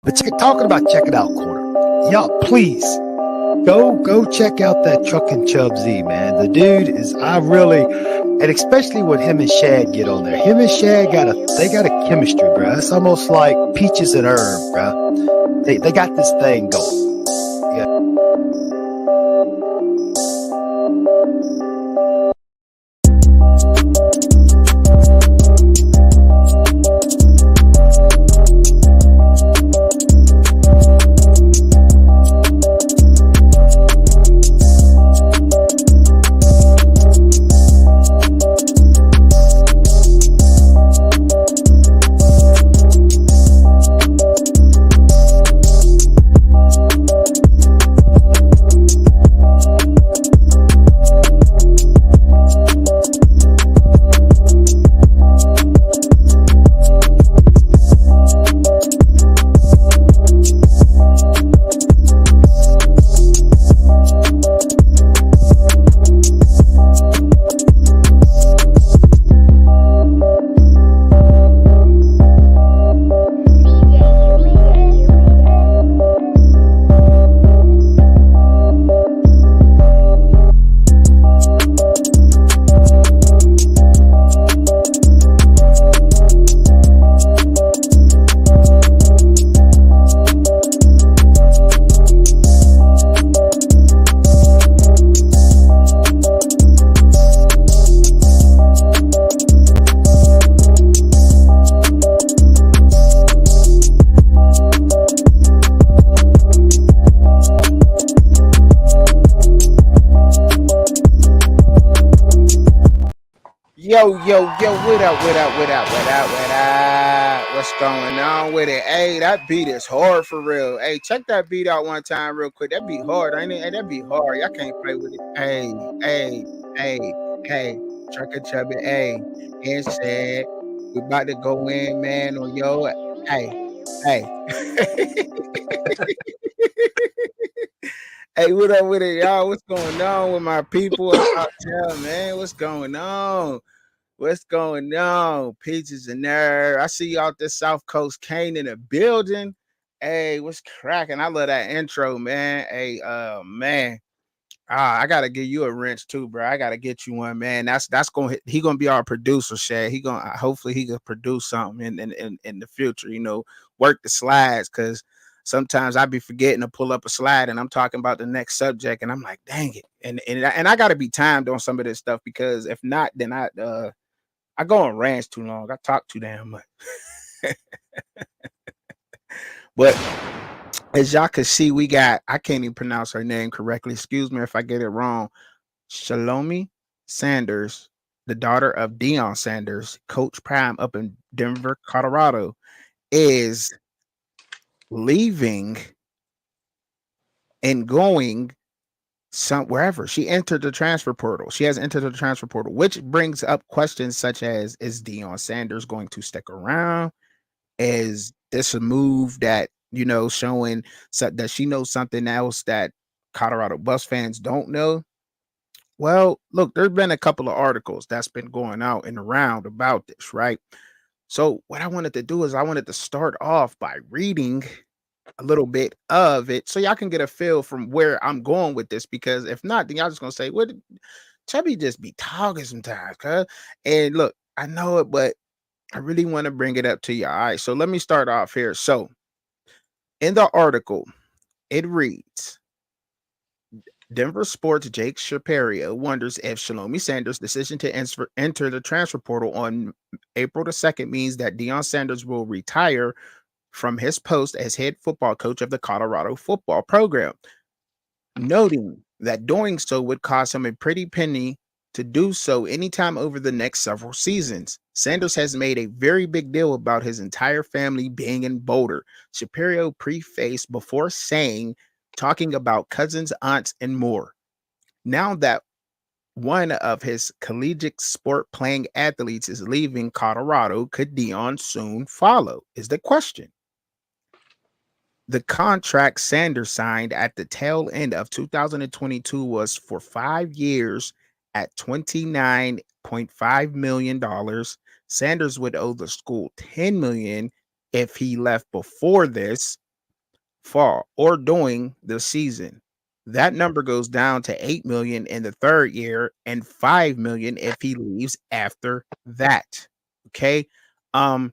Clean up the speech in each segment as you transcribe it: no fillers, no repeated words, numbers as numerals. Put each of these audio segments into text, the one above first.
But talking about checking out corner, y'all, please go check out that Truckin' Chub Z, man. The dude is and especially when him and Shad get on there. Him and Shad got a chemistry, bro. It's almost like peaches and herb, bro. They got this thing going. Yeah. What up? What's going on with it? Hey, that beat is hard for real. Hey, check that beat out one time real quick. That beat hard, ain't it? Hey, that beat hard. Y'all can't play with it. Hey, Trucker Chubby, hey, and said we about to go in, man, on yo. Hey. Hey, what up with it, y'all? What's going on with my people? Man, what's going on? What's going on? Peaches and Nerve. I see y'all at the South Coast Kane in the building. Hey, what's cracking? I love that intro, man. Hey, man. I gotta give you a wrench too, bro. I gotta get you one, man. That's gonna he gonna be our producer, Shad. He gonna hopefully he can produce something in the future. Work the slides because sometimes I be forgetting to pull up a slide and I'm talking about the next subject and I'm like, dang it, and I gotta be timed on some of this stuff because if not, then I go on rants too long. I talk too damn much. But as y'all can see, I can't even pronounce her name correctly. Excuse me if I get it wrong. Shalomi Sanders, the daughter of Deion Sanders, Coach Prime up in Denver, Colorado, is leaving and going wherever. She entered the transfer portal. She has entered the transfer portal, which brings up questions such as, is Deion Sanders going to stick around? Is this a move that, showing that she knows something else that Colorado Buffs fans don't know? Well, look, there's been a couple of articles that's been going out and around about this, right? So what I wanted to do is I wanted to start off by reading a little bit of it so y'all can get a feel from where I'm going with this, because if not, then y'all just gonna say, what Chubby just be talking sometimes, cuz. And look, I know it, but I really want to bring it up to you. All right, so let me start off here. So in the article, it reads, Denver Sports' Jake Shapiro wonders if Shalomi Sanders' decision to enter the transfer portal on April the 2nd means that Deion Sanders will retire from his post as head football coach of the Colorado football program, noting that doing so would cost him a pretty penny to do so anytime over the next several seasons. Sanders has made a very big deal about his entire family being in Boulder, Shapiro prefaced before talking about cousins, aunts, and more. Now that one of his collegiate sport playing athletes is leaving Colorado, could Deion soon follow? Is the question. The contract Sanders signed at the tail end of 2022 was for 5 years at $29.5 million. Sanders would owe the school $10 million if he left before this. fall or during the season. That number goes down to 8 million in the third year and 5 million if he leaves after that. Okay. Um,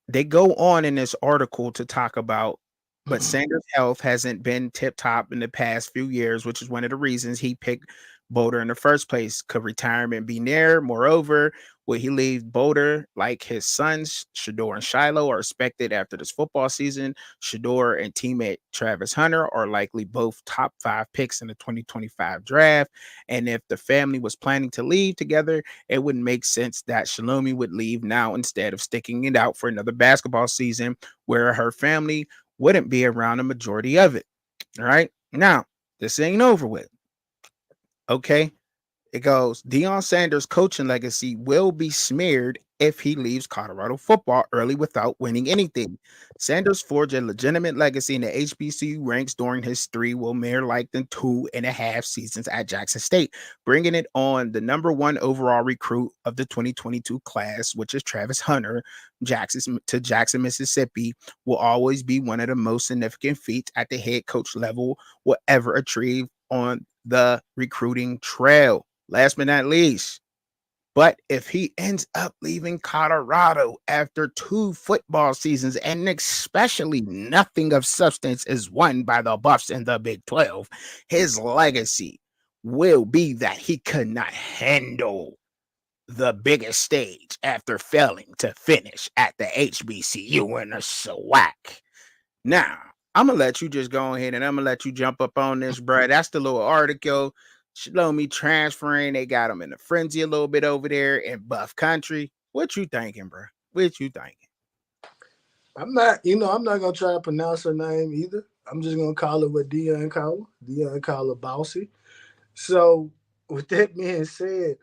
they go on in this article to talk about, but Sanders' health hasn't been tip top in the past few years, which is one of the reasons he picked Boulder in the first place. Could retirement be near? Moreover, will he leave Boulder like his sons, Shador and Shiloh, are expected after this football season? Shador and teammate Travis Hunter are likely both top 5 picks in the 2025 draft. And if the family was planning to leave together, it wouldn't make sense that Shalomi would leave now instead of sticking it out for another basketball season where her family wouldn't be around a majority of it. All right. Now, this ain't over with. Okay. It goes, Deion Sanders' coaching legacy will be smeared if he leaves Colorado football early without winning anything. Sanders forged a legitimate legacy in the HBCU ranks during his 3 Wilmer Lightning 2.5 seasons at Jackson State, bringing it on the number 1 overall recruit of the 2022 class, which is Travis Hunter, Jackson, Mississippi, will always be one of the most significant feats at the head coach level will ever achieve on the recruiting trail. Last but not least, but if he ends up leaving Colorado after 2 football seasons, and especially nothing of substance is won by the Buffs in the Big 12, his legacy will be that he could not handle the biggest stage after failing to finish at the HBCU in the SWAC. Now, I'm gonna let you just go ahead and I'm gonna let you jump up on this, bro. That's the little article. Shalomi transferring. They got him in a frenzy a little bit over there in Buff Country. What you thinking, bro? What you thinking? I'm not gonna try to pronounce her name either. I'm just gonna call her what Deion call her. Deion call her Bossy. So, with that being said,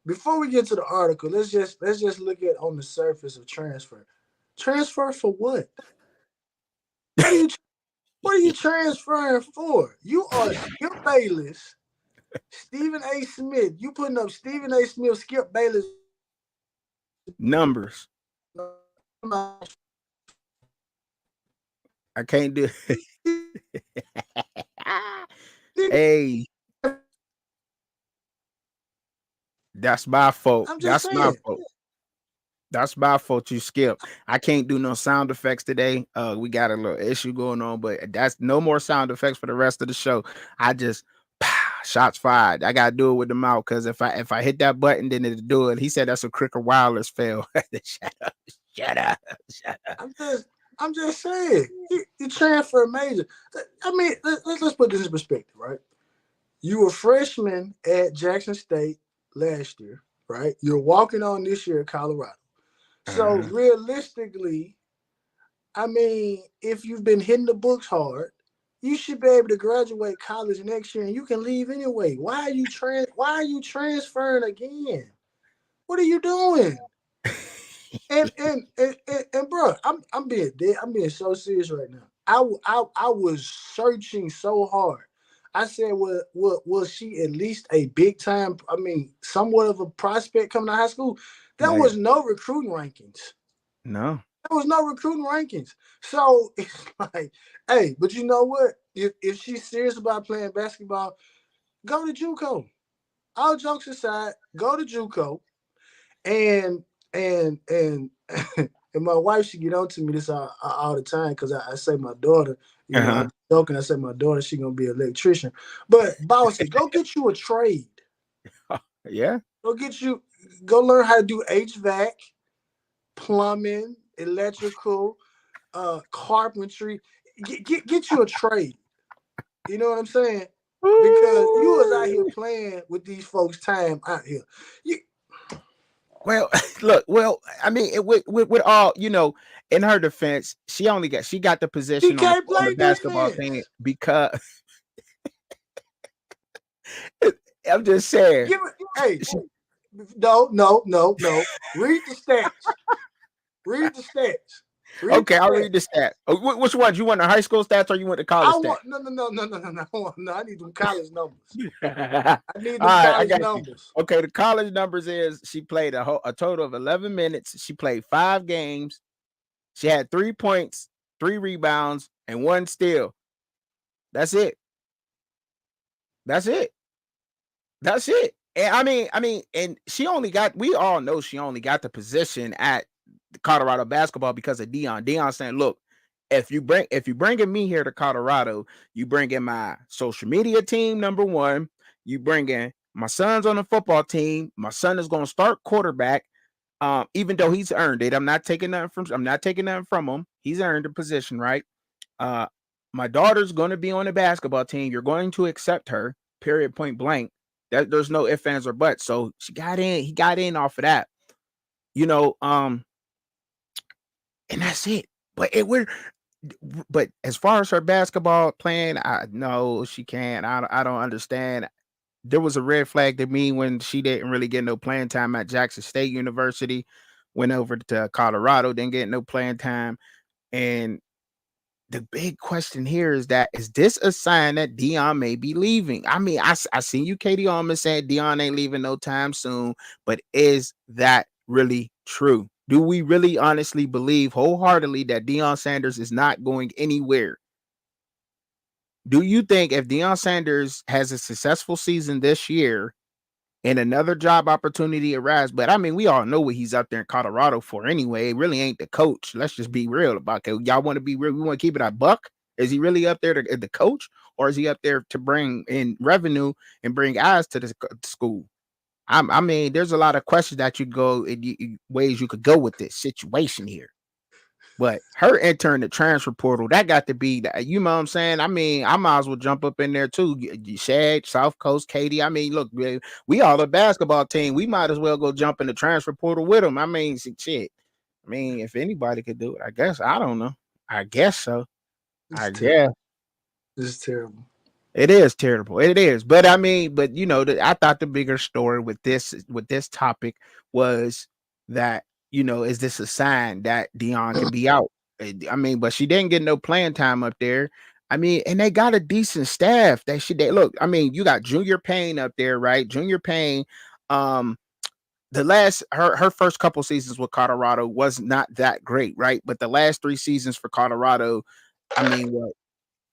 before we get to the article, let's just look at on the surface of transfer. Transfer for what? What are you transferring for? You are Skip Bayless, Stephen A. Smith. You putting up Stephen A. Smith, Skip Bayless numbers. I can't do Hey. That's my fault. That's my fault. That's my fault. You skipped. I can't do no sound effects today. We got a little issue going on, but that's no more sound effects for the rest of the show. I just shots fired. I gotta do it with the mouth because if I hit that button, then it'll do it. He said that's a Cricket Wireless fail. Shut up. I'm just saying. You transfer major. I mean, let's put this in perspective, right? You were freshman at Jackson State last year, right? You're walking on this year at Colorado. So realistically, I mean, if you've been hitting the books hard, you should be able to graduate college next year and you can leave anyway. Why are you transferring again? What are you doing? and bro, I'm being so serious right now. I was searching so hard. I said, was she at least a big time? I mean, somewhat of a prospect coming out of high school. There was no recruiting rankings. No. There was no recruiting rankings. So it's like, hey, but you know what? If she's serious about playing basketball, go to JUCO. All jokes aside, go to JUCO. And my wife should get on to me this all the time because I say my daughter, I'm joking. I say my daughter, she gonna be an electrician. But Bossy, go get you a trade. Yeah. Go learn how to do HVAC, plumbing, electrical, carpentry. Get you a trade. You know what I'm saying? Because you was out here playing with these folks' time out here. Well, look. Well, I mean, with all in her defense, she got the position on the basketball team because I'm just saying. No. Read the stats. Read the stats. I'll read the stats. Which ones? You want the high school stats or you want the college stats? No. I need them college numbers. I need them college numbers. Okay, the college numbers is she played a total of 11 minutes. She played 5 games. She had 3 points, 3 rebounds, and 1 steal. That's it. That's it. That's it. And and we all know she only got the position at Colorado basketball because of Dion. Dion saying, look, if you bringing me here to Colorado, you bring in my social media team, number one, you bring in my son's on the football team. My son is going to start quarterback. Even though he's earned it, I'm not taking nothing from him. He's earned the position, right? My daughter's going to be on the basketball team. You're going to accept her, period, point blank. There's no ifs, ands, or buts. So he got in off of that, and that's it. But as far as her basketball playing, no, she can't. I don't understand. There was a red flag to me when she didn't really get no playing time at Jackson State University, went over to Colorado, didn't get no playing time. And the big question here is this a sign that Dion may be leaving? I mean, I seen you, Katie Allman, saying Dion ain't leaving no time soon, but is that really true? Do we really honestly believe wholeheartedly that Deion Sanders is not going anywhere? Do you think if Deion Sanders has a successful season this year and another job opportunity arrives, but I mean, we all know what he's out there in Colorado for anyway. It really ain't the coach. Let's just be real about it. Y'all want to be real? We want to keep it a buck. Is he really up there to the coach, or is he up there to bring in revenue and bring eyes to the school? I mean, there's a lot of questions that you go ways you could go with this situation here. But her entering the transfer portal, that got to be that. You know what I'm saying? I mean, I might as well jump up in there too. Shad, South Coast, Katie. I mean, look, we all a basketball team. We might as well go jump in the transfer portal with them. I mean, shit. I mean, if anybody could do it, I guess. I don't know. I guess so. I guess. This is terrible. It is terrible. It is. But I mean, I thought the bigger story with this topic was that, is this a sign that Dion can be out? I mean, but she didn't get no playing time up there. I mean, and they got a decent staff. Look, I mean, you got Junior Payne up there, right? Junior Payne, her first couple seasons with Colorado was not that great, right? But the last 3 seasons for Colorado, I mean, what?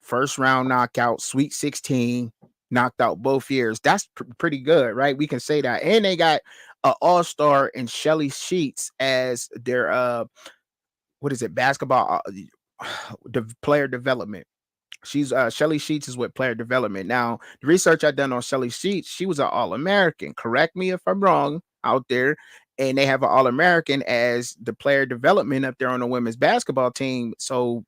First round knockout, Sweet 16, knocked out both years. That's pretty good, right? We can say that. And they got an all-star in Shelly Sheets as their basketball player development. She's Shelly Sheets is with player development. Now, the research I done on Shelly Sheets, she was an All-American. Correct me if I'm wrong out there. And they have an All-American as the player development up there on the women's basketball team. So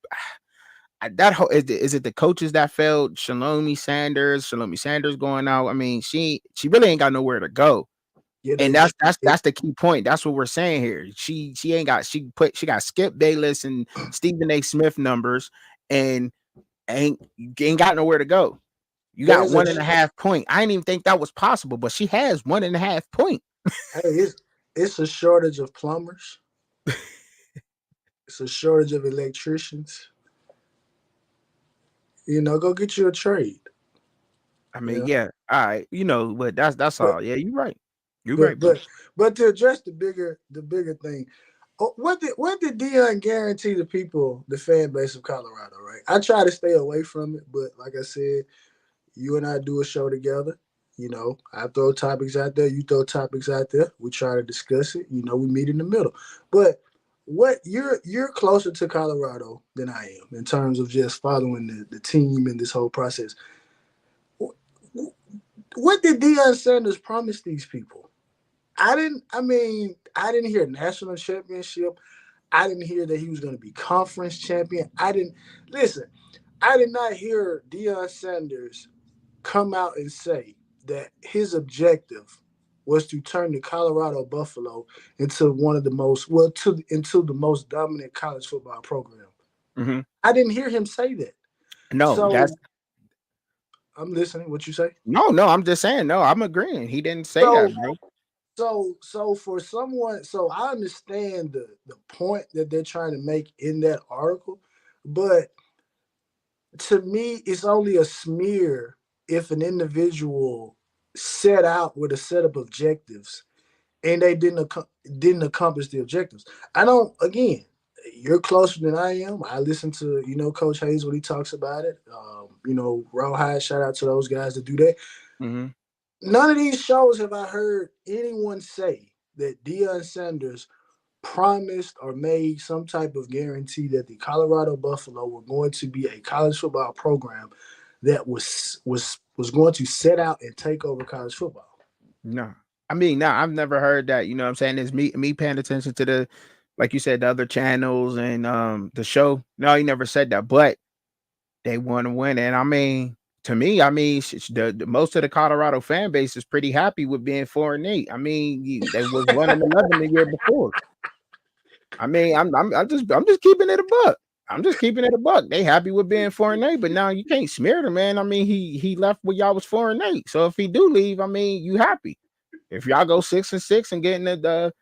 is it the coaches that failed Shalomi Sanders going out? I mean, she really ain't got nowhere to go. Yeah, and that's the key point. That's what we're saying here. She got Skip Bayless and Stephen A. Smith numbers and ain't got nowhere to go. You got 1.5 point. I didn't even think that was possible, but she has 1.5 point. Hey, it's a shortage of plumbers. It's a shortage of electricians. Go get you a trade. I mean, yeah. All right. But that's all. Yeah, you're right. Right. But to address the bigger thing, what did Dion guarantee the people, the fan base of Colorado, right? I try to stay away from it, but like I said, you and I do a show together. I throw topics out there, you throw topics out there. We try to discuss it. We meet in the middle. But what you're closer to Colorado than I am in terms of just following the team and this whole process. What did Deion Sanders promise these people? I didn't hear national championship. I didn't hear that he was going to be conference champion. I did not hear Deion Sanders come out and say that his objective was to turn the Colorado Buffalo into into the most dominant college football program. Mm-hmm. I didn't hear him say that. No, I'm listening. What you say? No, I'm just saying. No, I'm agreeing. He didn't say that, bro. So for someone, I understand the point that they're trying to make in that article, but to me, it's only a smear if an individual set out with a set of objectives and they didn't accomplish the objectives. I don't. Again, you're closer than I am. I listen to, Coach Hayes when he talks about it. Rawhide, shout out to those guys that do that. Mm-hmm. None of these shows have I heard anyone say that Deion Sanders promised or made some type of guarantee that the Colorado Buffalo were going to be a college football program that was going to set out and take over college football. No. I mean, no, I've never heard that. You know what I'm saying? It's me paying attention to the, like you said, the other channels and the show. No, he never said that, but they want to win. And I mean, to me, I mean, the most of the Colorado fan base is pretty happy with being 4-8. I mean, they was 1-11 the year before. I mean, I'm just keeping it a buck. I'm just keeping it a buck. They happy with being 4-8, but now you can't smear the man. I mean, he left when y'all was 4-8. So if he do leave, I mean, you happy. If y'all go 6-6 and getting the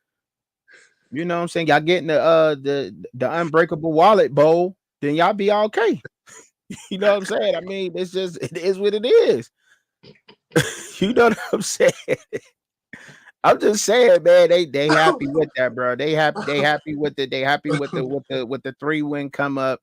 you know what I'm saying, y'all getting the unbreakable wallet bowl, then y'all be okay. You know what I'm saying? I mean, it is what it is. You know what I'm saying? I'm just saying, man, they happy with that, bro. They happy with it. They happy with the 3-win come up.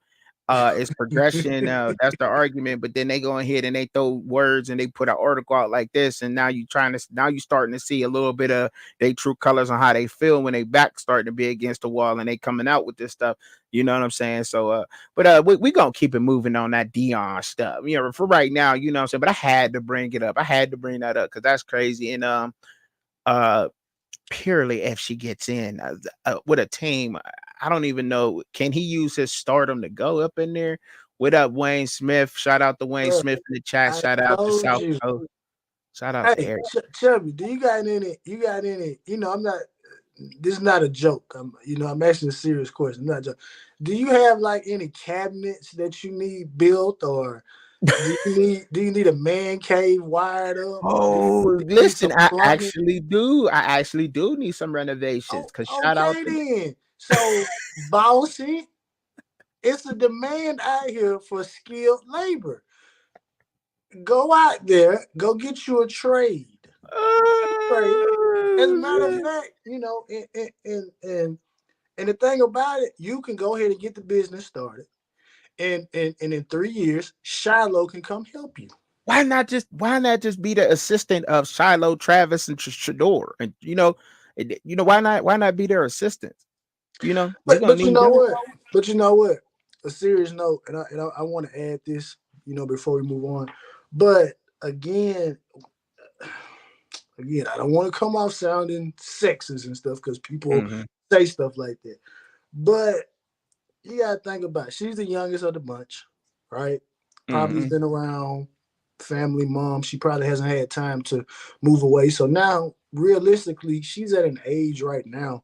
It's progression. That's the argument. But then they go ahead and they throw words and they put an article out like this, and now you starting to see a little bit of they true colors on how they feel when they back starting to be against the wall and they coming out with this stuff. You know what I'm saying? So, but we gonna keep it moving on that Deion stuff. You know, for right now, you know what I'm saying. But I had to bring it up. I had to bring that up because that's crazy. And purely if she gets in with a team, I don't even know. Can he use his stardom to go up in there? What up, Wayne Smith? Shout out to Wayne Smith in the chat. Shout out to South Coast. Shout out to Eric. Chubby, do you got any? I'm not. This is not a joke. I'm asking a serious question. I'm not joking. Do you have like any cabinets that you need built, or do you need a man cave wired up? Oh, listen, I actually do need some renovations. Shout out to then. So, bossy, it's a demand out here for skilled labor. Go out there, go get you a trade. As a matter of fact, and the thing about it, you can go ahead and get the business started, and in 3 years, Shiloh can come help you. Why not just be the assistant of Shiloh, Travis, and Shador? And why not be their assistant? But you know what? But you know what? A serious note, and I want to add this, before we move on. But again, I don't want to come off sounding sexist and stuff because people say stuff like that. But you gotta think about it. She's the youngest of the bunch, right? Probably been around, family, mom. She probably hasn't had time to move away. So now, realistically, she's at an age right now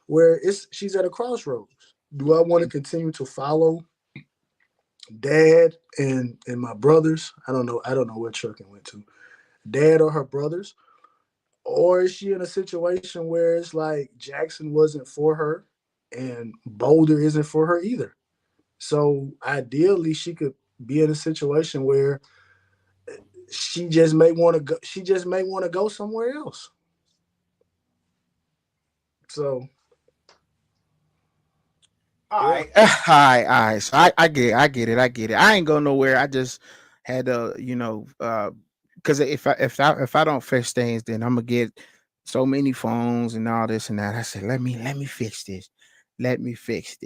where she's at a crossroads. Do I want to continue to follow dad and my brothers? I don't know where Truckin went to. Dad or her brothers? Or is she in a situation where it's like Jackson wasn't for her and Boulder isn't for her either? So ideally she could be in a situation where she just may want to go somewhere else. So all right. So I get it. I ain't going nowhere. I just had to, because if I don't fix things, then I'm gonna get so many phones and all this and that. I said, let me fix this. Let me fix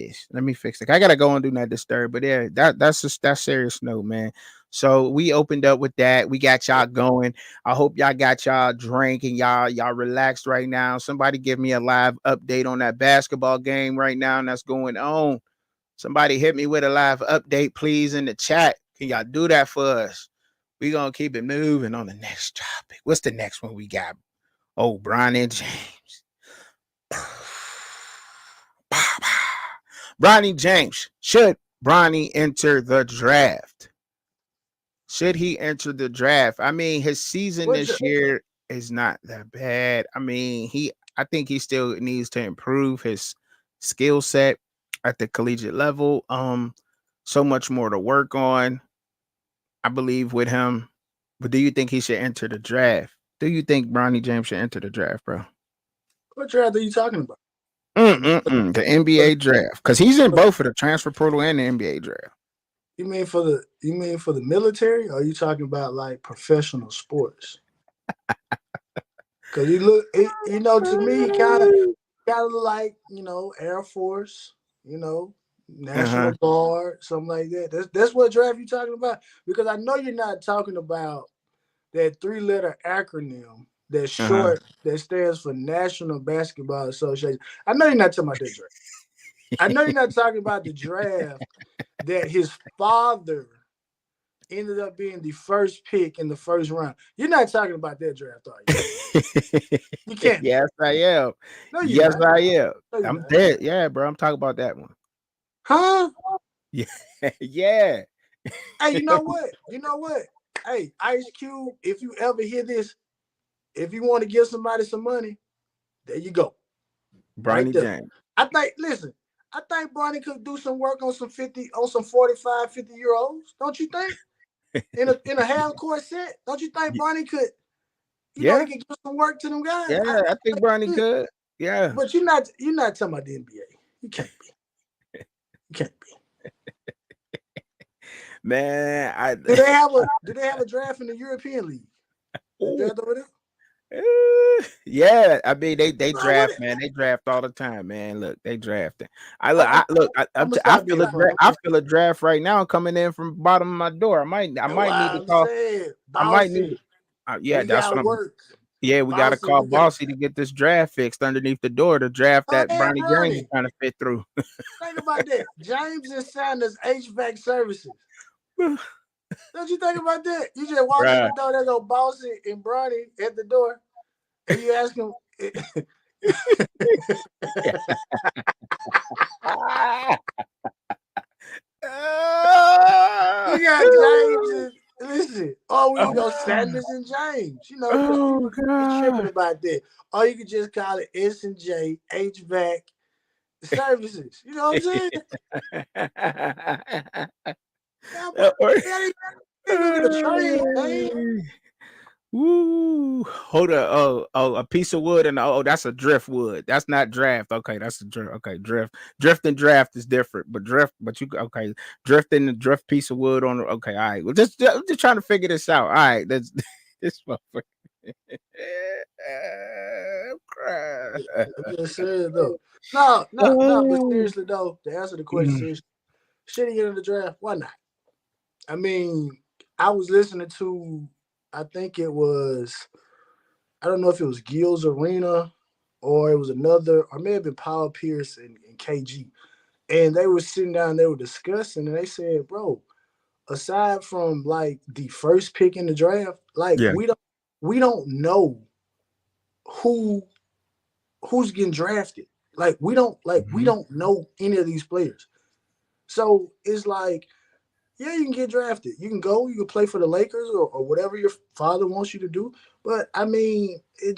it. I gotta go and do not disturb. But yeah, that's serious note, man. So we opened up with that. We got y'all going. I hope y'all got y'all drink and y'all relaxed right now. Somebody give me a live update on that basketball game right now, and that's going on. Somebody hit me with a live update, please, in the chat. Can y'all do that for us? We're gonna keep it moving on the next topic. What's the next one we got? Oh, Bronny James. Bronny James. Should Bronny enter the draft? Should he enter the draft? I mean, his season this year is not that bad. I mean, I think he still needs to improve his skill set at the collegiate level. So much more to work on, I believe, with him. But do you think he should enter the draft? Do you think Bronny James should enter the draft, bro? What draft are you talking about? The NBA draft, because he's in both of the transfer portal and the NBA draft. You mean for the military, or are you talking about like professional sports? Because to me, kind of like Air Force, National Guard, something like that. That's what draft you talking about? Because I know you're not talking about that 3-letter acronym that's short that stands for National Basketball Association. I know you're not talking about that draft. I know you're not talking about the draft that his father ended up being the first pick in the first round. You're not talking about that draft, are you? You can't. Yes, I am. No, yes, not. I am. No, I'm not. dead. Yeah, bro. I'm talking about that one. Huh? Yeah. Yeah. Hey, you know what? Hey, Ice Cube, if you ever hear this, if you want to give somebody some money, there you go. Bronny James. I think Bronny could do some work on some 45, 50-year-olds. Don't you think? In a half court set, don't you think Bronny could? He can give some work to them guys. Yeah, I think Bronny could. Yeah, but you're not talking about the NBA. You can't be. You can't be. Man, do they have a draft in the European League? Draft over there? Yeah, I mean they draft, man. They draft all the time, man. Look, they drafting. I feel a draft right now coming in from the bottom of my door. I might need to call. I might need. Yeah, that's what I'm. Yeah, we got to call Bossy to get this draft fixed underneath the door to draft that Bronny James is trying to fit through. Think about that. James and Sanders HVAC services. Don't you think about that? You just walk in the door, there's no Bossy and Bronny at the door, and you ask him. You got James and listen. Oh, we go Sanders and James. People tripping about that. Or you could just call it S&J HVAC services. You know what I'm saying? Woo! Hold up! Oh, a piece of wood, and that's a driftwood. That's not draft. Okay, that's a drift. Okay, drift and draft is different, but drift and the drift piece of wood on. Okay, all right. Well, just trying to figure this out. All right, that's this motherfucker. I'm just saying though. No, but seriously though, to answer the question, seriously, should he get in the draft? Why not? I mean, I was listening to. I think it was, I don't know if it was Gil's Arena or it was another, or may have been Paul Pierce and KG. And they were sitting down, they were discussing, and they said, bro, aside from like the first pick in the draft, like we don't know who's getting drafted. Like we don't know any of these players. So it's like, yeah, you can get drafted. You can play for the Lakers or whatever your father wants you to do. But I mean, it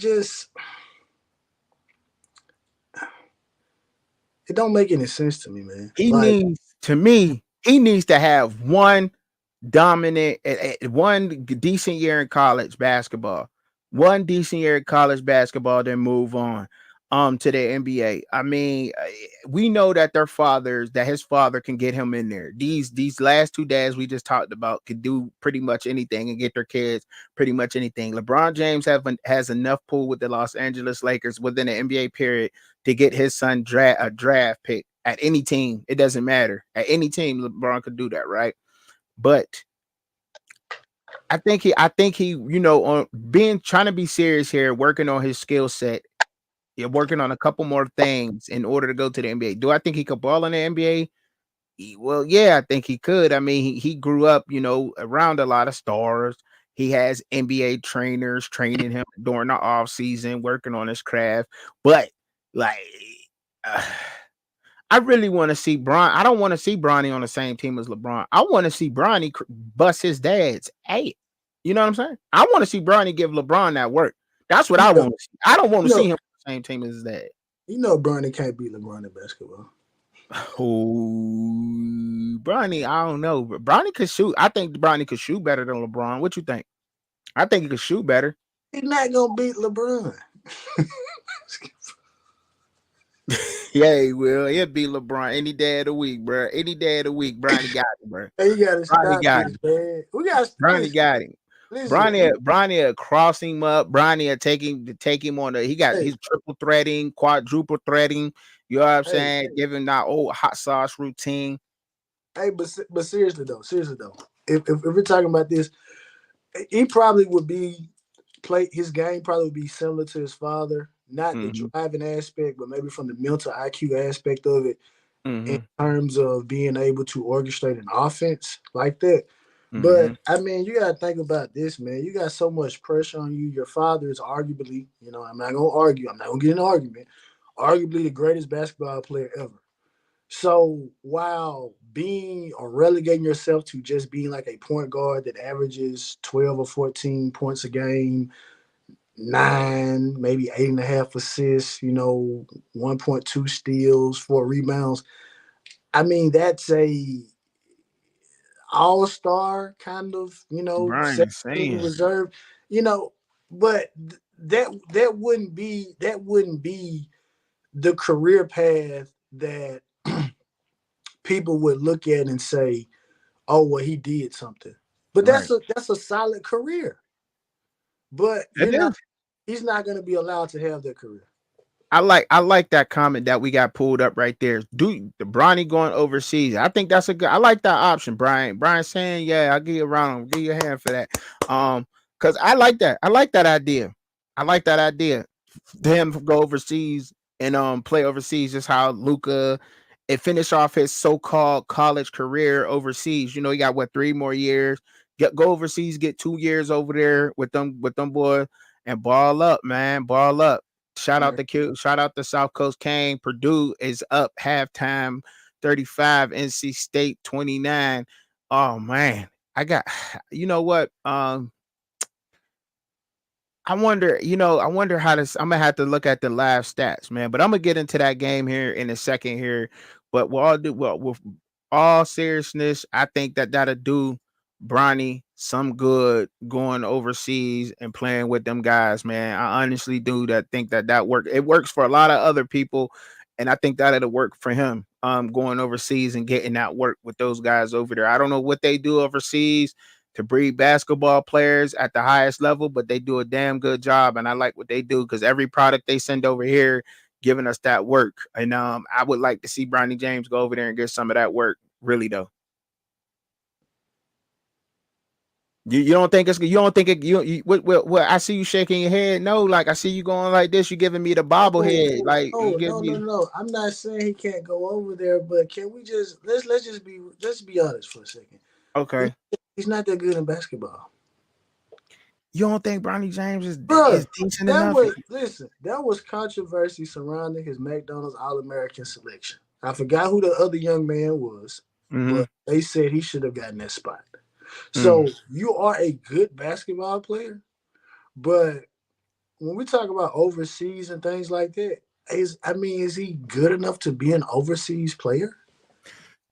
don't make any sense to me, man. He needs to have one dominant, one decent year in college basketball, then move on to the NBA. I mean, we know that his father can get him in there. These last two dads we just talked about could do pretty much anything and get their kids pretty much anything. LeBron James has enough pull with the Los Angeles Lakers within the NBA period to get his son a draft pick at any team. It doesn't matter. At any team, LeBron could do that, right? But I think he, on trying to be serious here, working on his skill set. You're working on a couple more things in order to go to the NBA. Do I think he could ball in the NBA? Well, yeah, I think he could. I mean, he grew up, around a lot of stars. He has NBA trainers training him during the off season, working on his craft. But I really want to see Bron. I don't want to see Bronny on the same team as LeBron. I want to see Bronny bust his dad's ass. You know what I'm saying? I want to see Bronny give LeBron that work. That's what I want to see. I don't want to see him on the same team as his dad. Bronny can't beat LeBron in basketball. Oh, Bronny, I don't know. Bronny could shoot. I think Bronny could shoot better than LeBron. What you think? I think he could shoot better. He's not gonna beat LeBron. Yeah, he will. He'll be LeBron any day of the week, bro. Any day of the week, Bronny got him, bro. Hey, you gotta Bronny stop got this, him. man. We gotta Bronny got him. listen. Bronny will cross him up. Bronny will take him on the. He's triple threading, quadruple threading. You know what I'm saying? Give him that old hot sauce routine. Hey, but seriously though, if we're talking about this, he probably would be his game probably would be similar to his father, not the driving aspect, but maybe from the mental IQ aspect of it, in terms of being able to orchestrate an offense like that. But I mean, you gotta think about this, man. You got so much pressure on you. Your father is arguably, I'm not gonna argue. I'm not gonna get in an argument. Arguably the greatest basketball player ever. So while being or relegating yourself to just being like a point guard that averages 12 or 14 points a game, 9, maybe 8.5 assists, 1.2 steals, 4 rebounds. I mean, that's a all-star kind of, Brian second insane. reserve, but that wouldn't be the career path that people would look at and say, "Oh, well, he did something." But that's a solid career. But he's not going to be allowed to have that career. I like that comment that we got pulled up right there. The Bronny going overseas. I think that's I like that option, Brian. Brian saying, yeah, I'll give you a round, give you a hand for that. Because I like that. I like that idea. I like that idea. Him go overseas and play overseas, just how Luka and finish off his so-called college career overseas. He got 3 more years. Go overseas, get 2 years over there with them boys and ball up, man. Ball up. Shout out to South Coast Kane. Purdue is up halftime 35, NC State 29. Oh man. I got what? I wonder how this. I'm gonna have to look at the live stats, man. But I'm gonna get into that game here in a second here. But with all seriousness, I think that'll do Bronny some good going overseas and playing with them guys, man. I honestly do think that work. It works for a lot of other people, and I think that'll work for him. Going overseas and getting that work with those guys over there. I don't know what they do overseas to breed basketball players at the highest level, but they do a damn good job, and I like what they do because every product they send over here giving us that work. And I would like to see Bronny James go over there and get some of that work, really though. You don't think what I see you shaking your head. No, like I see you going like this. You giving me the bobblehead. No. I'm not saying he can't go over there, but can we just let's be honest for a second. Okay. He's not that good in basketball. You don't think Bronny James is decent enough? That was controversy surrounding his McDonald's All-American selection. I forgot who the other young man was, but they said he should have gotten that spot. So you are a good basketball player, but when we talk about overseas and things like that, is he good enough to be an overseas player?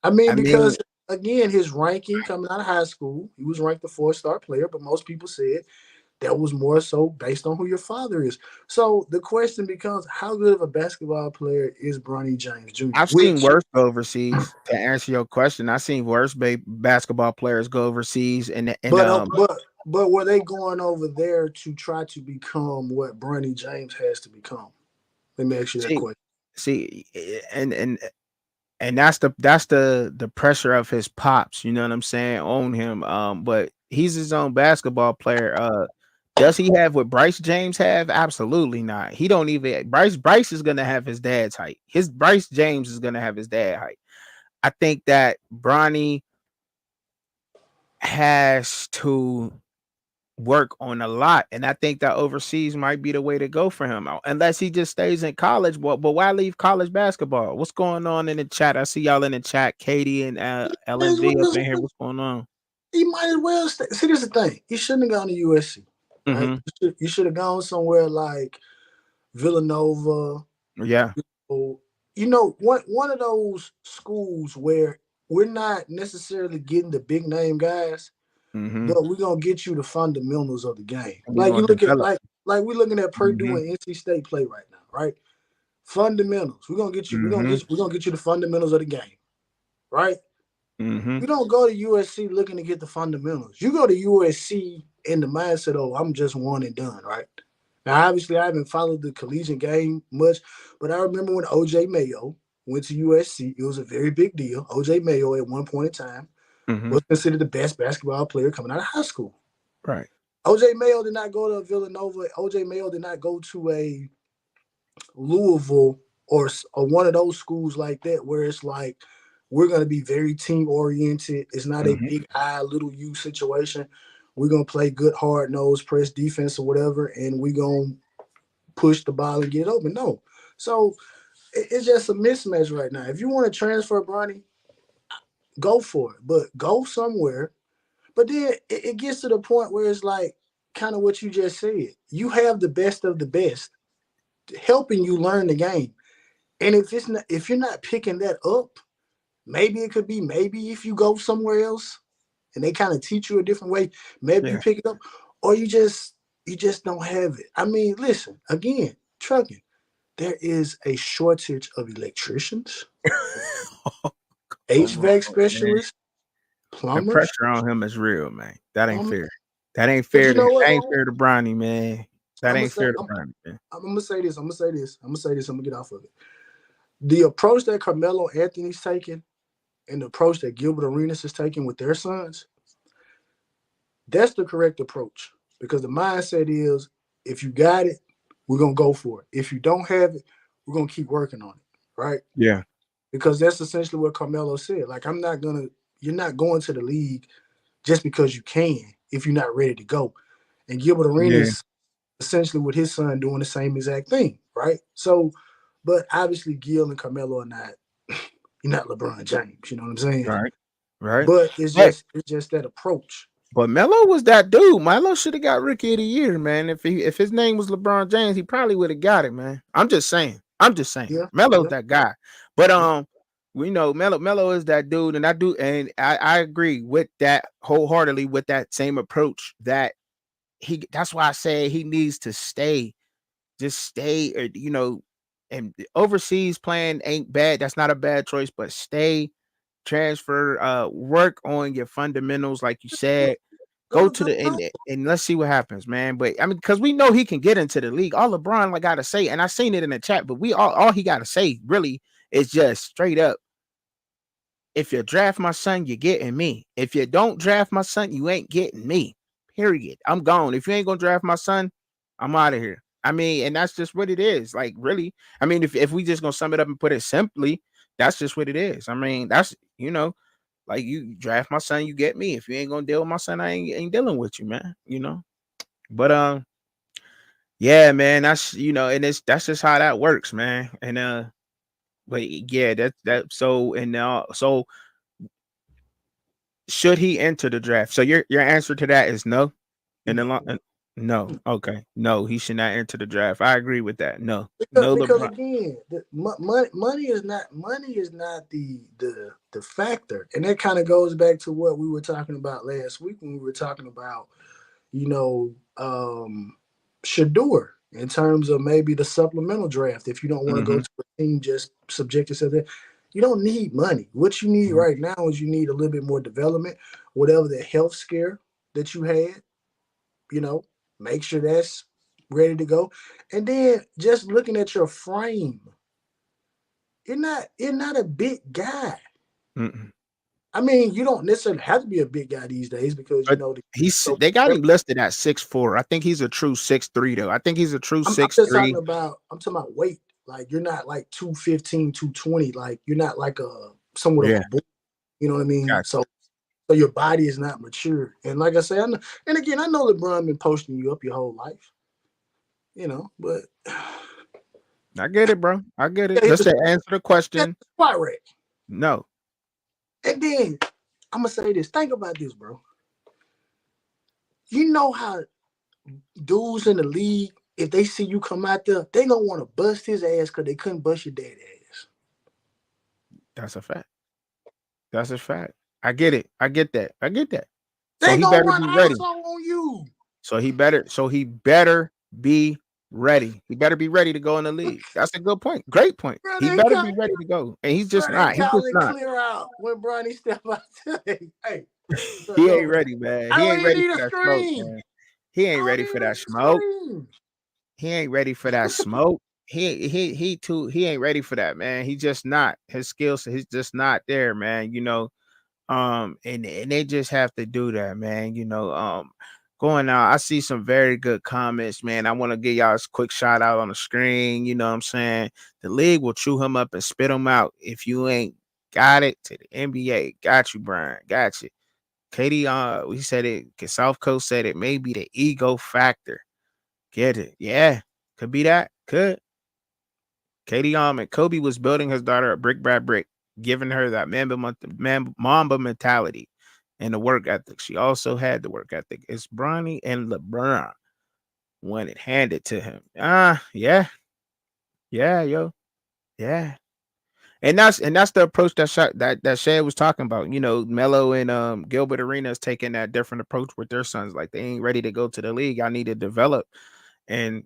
Because again, his ranking coming out of high school, he was ranked a 4-star player, but most people said that was more so based on who your father is. So the question becomes, how good of a basketball player is Bronny James Jr.? I've seen worse go overseas. To answer your question, I've seen worse basketball players go overseas, but were they going over there to try to become what Bronny James has to become? Let me ask you that question. See, and that's the pressure of his pops. You know what I'm saying on him. But he's his own basketball player. Does he have what Bryce James have? Absolutely not. He don't even. Bryce is gonna have his dad's height. Bryce James is gonna have his dad height. I think that Bronny has to work on a lot, and I think that overseas might be the way to go for him, unless he just stays in college. But why leave college basketball? What's going on in the chat? I see y'all in the chat, Katie and LNV up in here. What's going on? He might as well stay. See, this is the thing. He shouldn't have gone to USC. Right? You should have gone somewhere like Villanova. Yeah. One of those schools where we're not necessarily getting the big name guys, but we're gonna get you the fundamentals of the game. Like you look at we're looking at Purdue and NC State play right now, right? Fundamentals. We're gonna get you. We're gonna get you the fundamentals of the game, right? Mm-hmm. You don't go to USC looking to get the fundamentals. You go to USC in the mindset, oh, I'm just one and done, right? Now, obviously, I haven't followed the collegiate game much, but I remember when OJ Mayo went to USC, it was a very big deal. OJ Mayo, at one point in time, was considered the best basketball player coming out of high school. Right. OJ Mayo did not go to Villanova. OJ Mayo did not go to a Louisville or one of those schools like that where it's like, we're going to be very team oriented. It's not a big I, little you situation. We're going to play good, hard nose press defense or whatever, and we're going to push the ball and get open. No. So it's just a mismatch right now. If you want to transfer Bronny, go for it, but go somewhere. But then it gets to the point where it's like kind of what you just said. You have the best of the best helping you learn the game. And if you're not picking that up, maybe it could be if you go somewhere else and they kind of teach you a different way, maybe you pick it up, or you just don't have it. I mean, listen, again, trucking. There is a shortage of electricians, HVAC specialists, plumbers. The pressure on him is real, man. That ain't fair. That ain't But fair. you know what? That ain't fair to Bronny, man. That ain't fair to Bronny, man. I'm gonna say this. I'm gonna get off of it. The approach that Carmelo Anthony's taking and the approach that Gilbert Arenas is taking with their sons, that's the correct approach. Because the mindset is, if you got it, we're going to go for it. If you don't have it, we're going to keep working on it, right? Yeah. Because that's essentially what Carmelo said. Like, you're not going to the league just because you can if you're not ready to go. And Gilbert Arenas, essentially with his son, doing the same exact thing, right? So, but obviously Gil and Carmelo are not, you're not LeBron James, you know what I'm saying? Right. But it's just that approach. But Melo was that dude. Melo should have got Rookie of the Year, man. If his name was LeBron James, he probably would have got it, man. I'm just saying. Yeah. Melo's that guy. But we know Melo is that dude, and I agree with that wholeheartedly with that same approach that that's why I say he needs to stay. Just stay, and overseas playing ain't bad. That's not a bad choice, but stay. Transfer, work on your fundamentals, like you said. Go to the and let's see what happens, man. But I mean, because we know he can get into the league. All LeBron gotta say, and I seen it in the chat, but all he gotta say really is just straight up. If you draft my son, you're getting me. If you don't draft my son, you ain't getting me. Period. I'm gone. If you ain't gonna draft my son, I'm out of here. I mean, and that's just what it is. Like, really. I mean, if we just gonna sum it up and put it simply, that's just what it is. I mean, that's like you draft my son, you get me. If you ain't gonna deal with my son, I ain't dealing with you, man. But yeah, man, that's and that's just how that works, man. And but yeah, so should he enter the draft? So your answer to that is no. No. Okay. No, he should not enter the draft. I agree with that. No. Because again, money is not the factor, and that kind of goes back to what we were talking about last week when we were talking about Shedeur in terms of maybe the supplemental draft. If you don't want to go to a team, just subject yourself there. You don't need money. What you need right now is you need a little bit more development. Whatever the health scare that you had, make sure that's ready to go. And then just looking at your frame, you're not a big guy. I mean, you don't necessarily have to be a big guy these days because they got him listed at 6'4". I think he's a true 6'3", though. I think he's a true 6'3". I'm talking about weight. Like, you're not like 215, 220. Like, you're not like somewhat of a bull. You know what I mean? Gotcha. So your body is not mature. And like I said, I know LeBron been posting you up your whole life. But I get it, bro. I get it. Just to answer the question. Spot wreck. No. And then I'm gonna say this. Think about this, bro. You know how dudes in the league, if they see you come out there, they gonna want to bust his ass because they couldn't bust your dad's ass. That's a fact. That's a fact. I get it. I get that. They gonna run ISO on you. So he better be Ready. He better be ready to go in the league. That's a good point. Great point. Brother, He better be ready to go. And he's just brother, not. He's just Colin not. clear out when Bronny step out. Hey, He ain't ready, man. I He don't ain't even ready need for a that smoke, screen. man. He ain't ready for that smoke. He ain't ready for that smoke. He ain't ready for that, man. He just not. His skills, he's just not there, man. You know, and they just have to do that, man. You know, going out, I see some very good comments, man. I want to give y'all a quick shout out on the screen. You know what I'm saying? The league will chew him up and spit him out if you ain't got it to the NBA. Got you, Brian. Got you. Katie, we said it. South Coast said it may be the ego factor. Get it? Yeah, could be that. Could. Katie, and Kobe was building his daughter up brick by brick, giving her that Mamba mentality and the work ethic. She also had the work ethic. It's Bronny and LeBron when it handed to him. Yeah, yo, yeah. And that's the approach that Shad was talking about. You know, Melo and Gilbert Arenas taking that different approach with their sons. Like they ain't ready to go to the league. I need to develop. And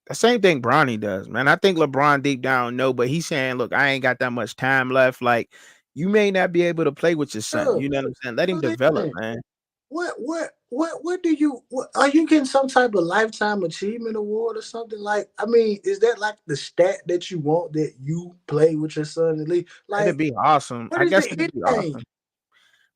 the same thing Bronny does, man. I think LeBron deep down know, but he's saying, look, I ain't got that much time left. Like, you may not be able to play with your son. You know what I'm saying? Let him develop, man. What do you are you getting some type of lifetime achievement award or something? Like, I mean, is that like the stat that you want that you play with your son in the league? Like, it'd be awesome. I guess it'd be awesome.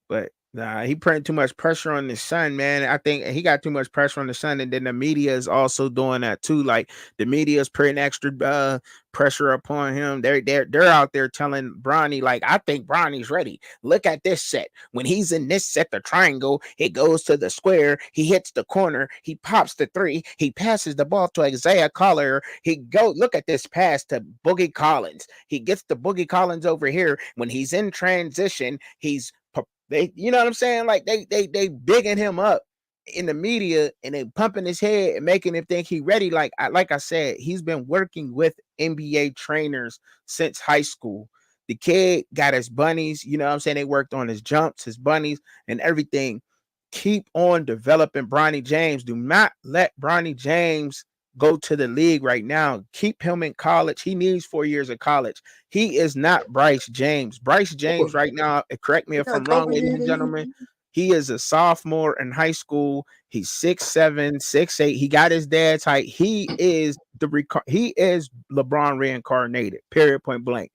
But nah, he putting too much pressure on his son, man. I think he got too much pressure on the son, and then the media is also doing that too. Like the media is putting extra pressure upon him. They're out there telling Bronny, like, I think Bronny's ready. Look at this set. When he's in this set, the triangle, it goes to the square. He hits the corner. He pops the three. He passes the ball to Isaiah Collier. Look at this pass to Boogie Collins. He gets the Boogie Collins over here. When he's in transition, you know what I'm saying? Like they bigging him up in the media and they pumping his head and making him think he ready. Like I said, he's been working with NBA trainers since high school. The kid got his bunnies, you know what I'm saying? They worked on his jumps, his bunnies, and everything. Keep on developing Bronny James. Do not let Bronny James go to the league right now. Keep him in college. He needs 4 years of college. He is not Bryce James. Bryce James right now, correct me if I'm wrong, ladies and gentlemen, he is a sophomore in high school. He's 6'7", 6'8". He got his dad's height. He is LeBron reincarnated, period, point blank.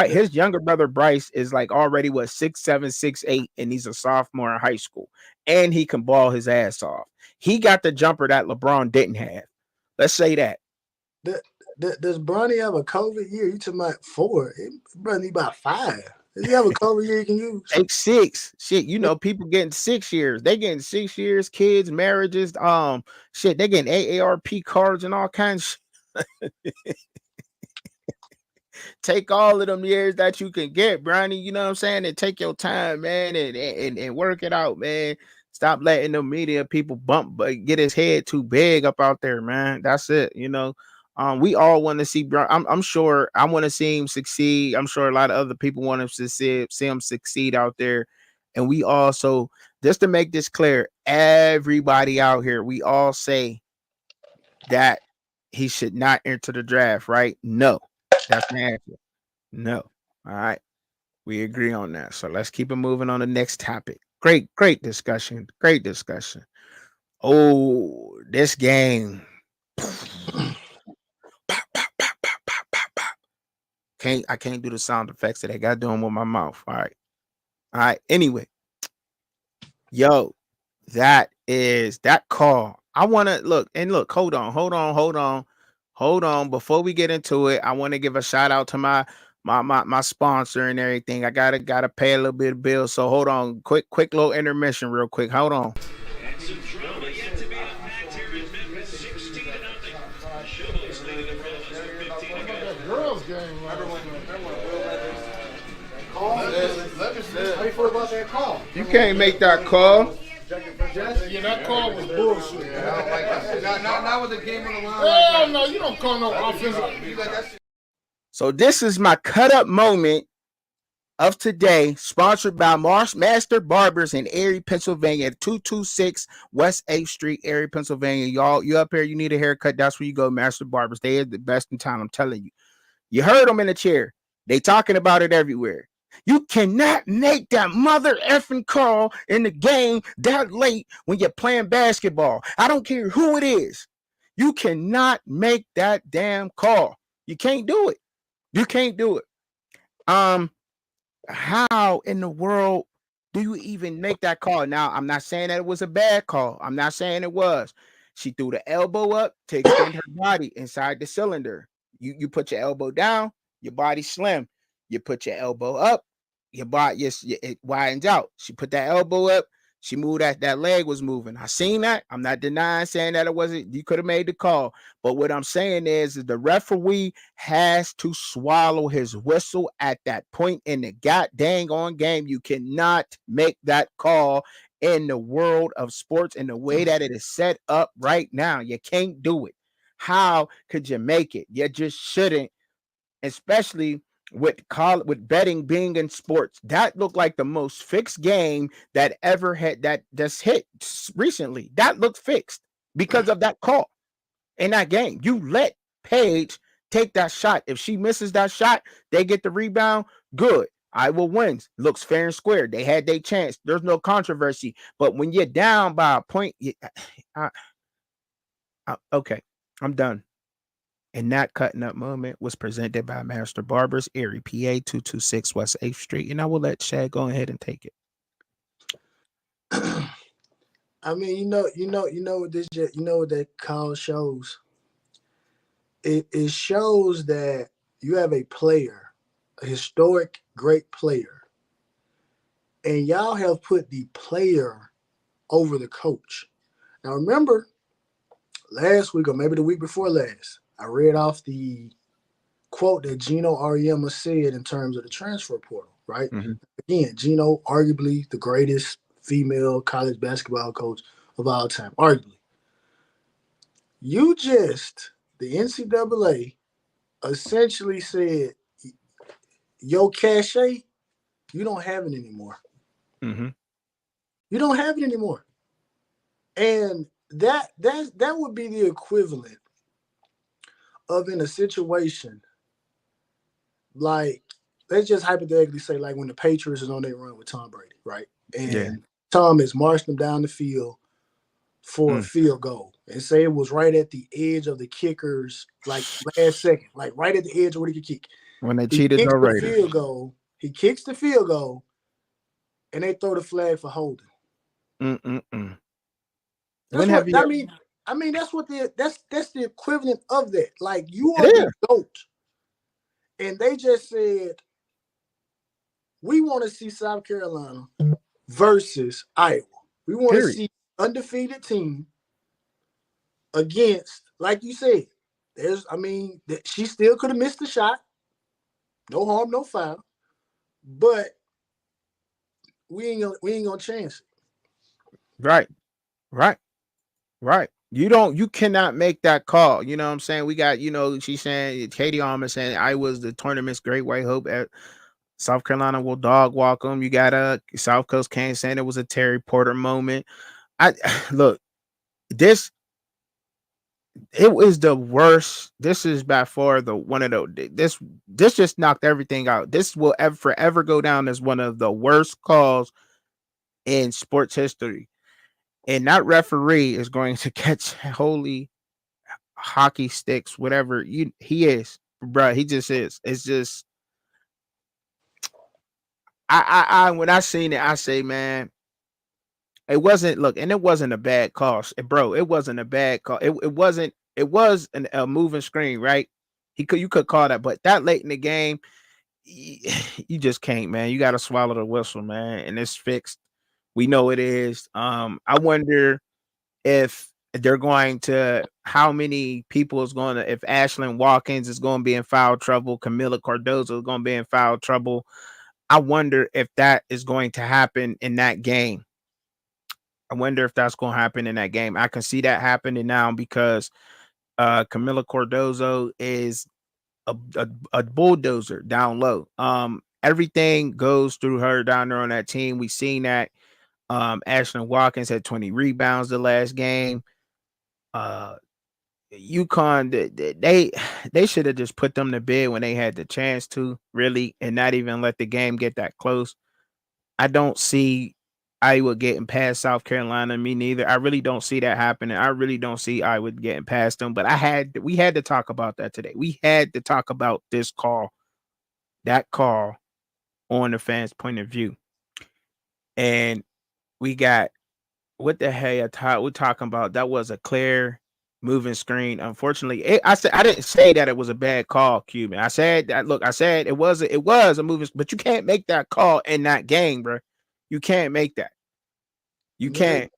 His younger brother Bryce is like already 6'7", 6'8", and he's a sophomore in high school. And he can ball his ass off. He got the jumper that LeBron didn't have. Let's say that. Does Bronny have a COVID year? You talking about 4? Bronny about 5. Does he have a COVID year you can use? Take 6. Shit, you know, people getting 6 years. They getting 6 years, kids, marriages, shit, they getting AARP cards and all kinds of shit. Take all of them years that you can get, Bronny. You know what I'm saying? And take your time, man, and work it out, man. Stop letting the media people get his head too big up out there, man. That's it. You know, we all want to see. I'm sure I want to see him succeed. I'm sure a lot of other people want to see him succeed out there. And we also, just to make this clear, everybody out here, we all say that he should not enter the draft, right? No, that's the answer. No. All right. We agree on that. So let's keep it moving on the next topic. Great discussion. Great discussion. Oh, this game. I can't do the sound effects that I got doing with my mouth. All right. Anyway. Yo, that call. I want to look. Hold on. Before we get into it, I want to give a shout out to my sponsor and everything. I gotta pay a little bit of bill. So hold on. Quick little intermission real quick. Hold on. How you feel about that call? You can't make that call. Yeah, that call was bullshit. Not with the game on the line. Hell no, you don't call no offensive. So this is my cut up moment of today, sponsored by Master Barbers in Erie, Pennsylvania, 226 West 8th Street, Erie, Pennsylvania. Y'all, you up here, you need a haircut, that's where you go, Master Barbers. They are the best in town, I'm telling you. You heard them in the chair. They talking about it everywhere. You cannot make that mother effing call in the game that late when you're playing basketball. I don't care who it is. You cannot make that damn call. You can't do it. You can't do it. How in the world do you even make that call? Now, I'm not saying that it was a bad call. I'm not saying it was. She threw the elbow up to extend her body inside the cylinder. You put your elbow down, your body slim. You put your elbow up, your body, yes, it widens out. She put that elbow up. She moved that leg was moving. I seen that. I'm not denying saying that it wasn't. You could have made the call. But what I'm saying is the referee has to swallow his whistle at that point in the goddamn on game. You cannot make that call in the world of sports in the way that it is set up right now. You can't do it. How could you make it? You just shouldn't, especially with betting being in sports. That looked like the most fixed game that ever had that just hit recently. That looked fixed because of that call in that game. You let Paige take that shot. If she misses that shot, they get the rebound. Good. Iowa wins. Looks fair and square. They had their chance. There's no controversy. But when you're down by a point, okay, I'm done. And that cutting up moment was presented by Master Barbers, Erie, PA, 226 West 8th Street. And I will let Shad go ahead and take it. I mean, you know what that call shows. It shows that you have a player, a historic great player, and y'all have put the player over the coach. Now remember, last week or maybe the week before last, I read off the quote that Gino Auriemma said in terms of the transfer portal, right? Mm-hmm. Again, Gino, arguably the greatest female college basketball coach of all time, arguably. The NCAA essentially said, your cachet, you don't have it anymore. Mm-hmm. You don't have it anymore. And that would be the equivalent of in a situation like, let's just hypothetically say, like when the Patriots is on their run with Tom Brady, right? And Tom is marching them down the field for a field goal. And say it was right at the edge of the kicker's, like last second, like right at the edge of where he could kick. When they cheated already. He kicks the field goal, and they throw the flag for holding. That's the equivalent of that. Like, you are the GOAT. And they just said, we want to see South Carolina versus Iowa. We want to see undefeated team against, like you said, she still could have missed the shot. No harm, no foul. But we ain't gonna chance it. Right. You cannot make that call. You know what I'm saying? We got, she's saying, Katie Allman saying I was the tournament's great white hope at South Carolina will dog walk them. You got South Coast Kane saying it was a Terry Porter moment. Look, it was the worst. This is by far this just knocked everything out. This will forever go down as one of the worst calls in sports history. And that referee is going to catch holy hockey sticks, whatever he is, bro. He just is. It's just, when I seen it, I say, man, it wasn't a bad call, bro. It wasn't a bad call. It was a moving screen, right? You could call that, but that late in the game, you just can't, man. You got to swallow the whistle, man, and it's fixed. We know it is. I wonder if they're going to, how many people is going to, if Ashlyn Watkins is going to be in foul trouble, Camila Cardozo is going to be in foul trouble. I wonder if that is going to happen in that game. I wonder if that's going to happen in that game. I can see that happening now because Camila Cardozo is a bulldozer down low. everything goes through her down there on that team. We seen that. Ashlyn Watkins had 20 rebounds the last game. UConn, they should have just put them to bed when they had the chance to, really, and not even let the game get that close. I don't see Iowa getting past South Carolina. Me neither. I really don't see that happening. I really don't see Iowa getting past them. But we had to talk about that today. We had to talk about this call, that call on the fans' point of view. And we got what the hell we're talking about. That was a clear moving screen. Unfortunately, I didn't say that it was a bad call, Cuban. I said that. Look, I said it was a moving, but you can't make that call in that game, bro. You can't make that. You can't.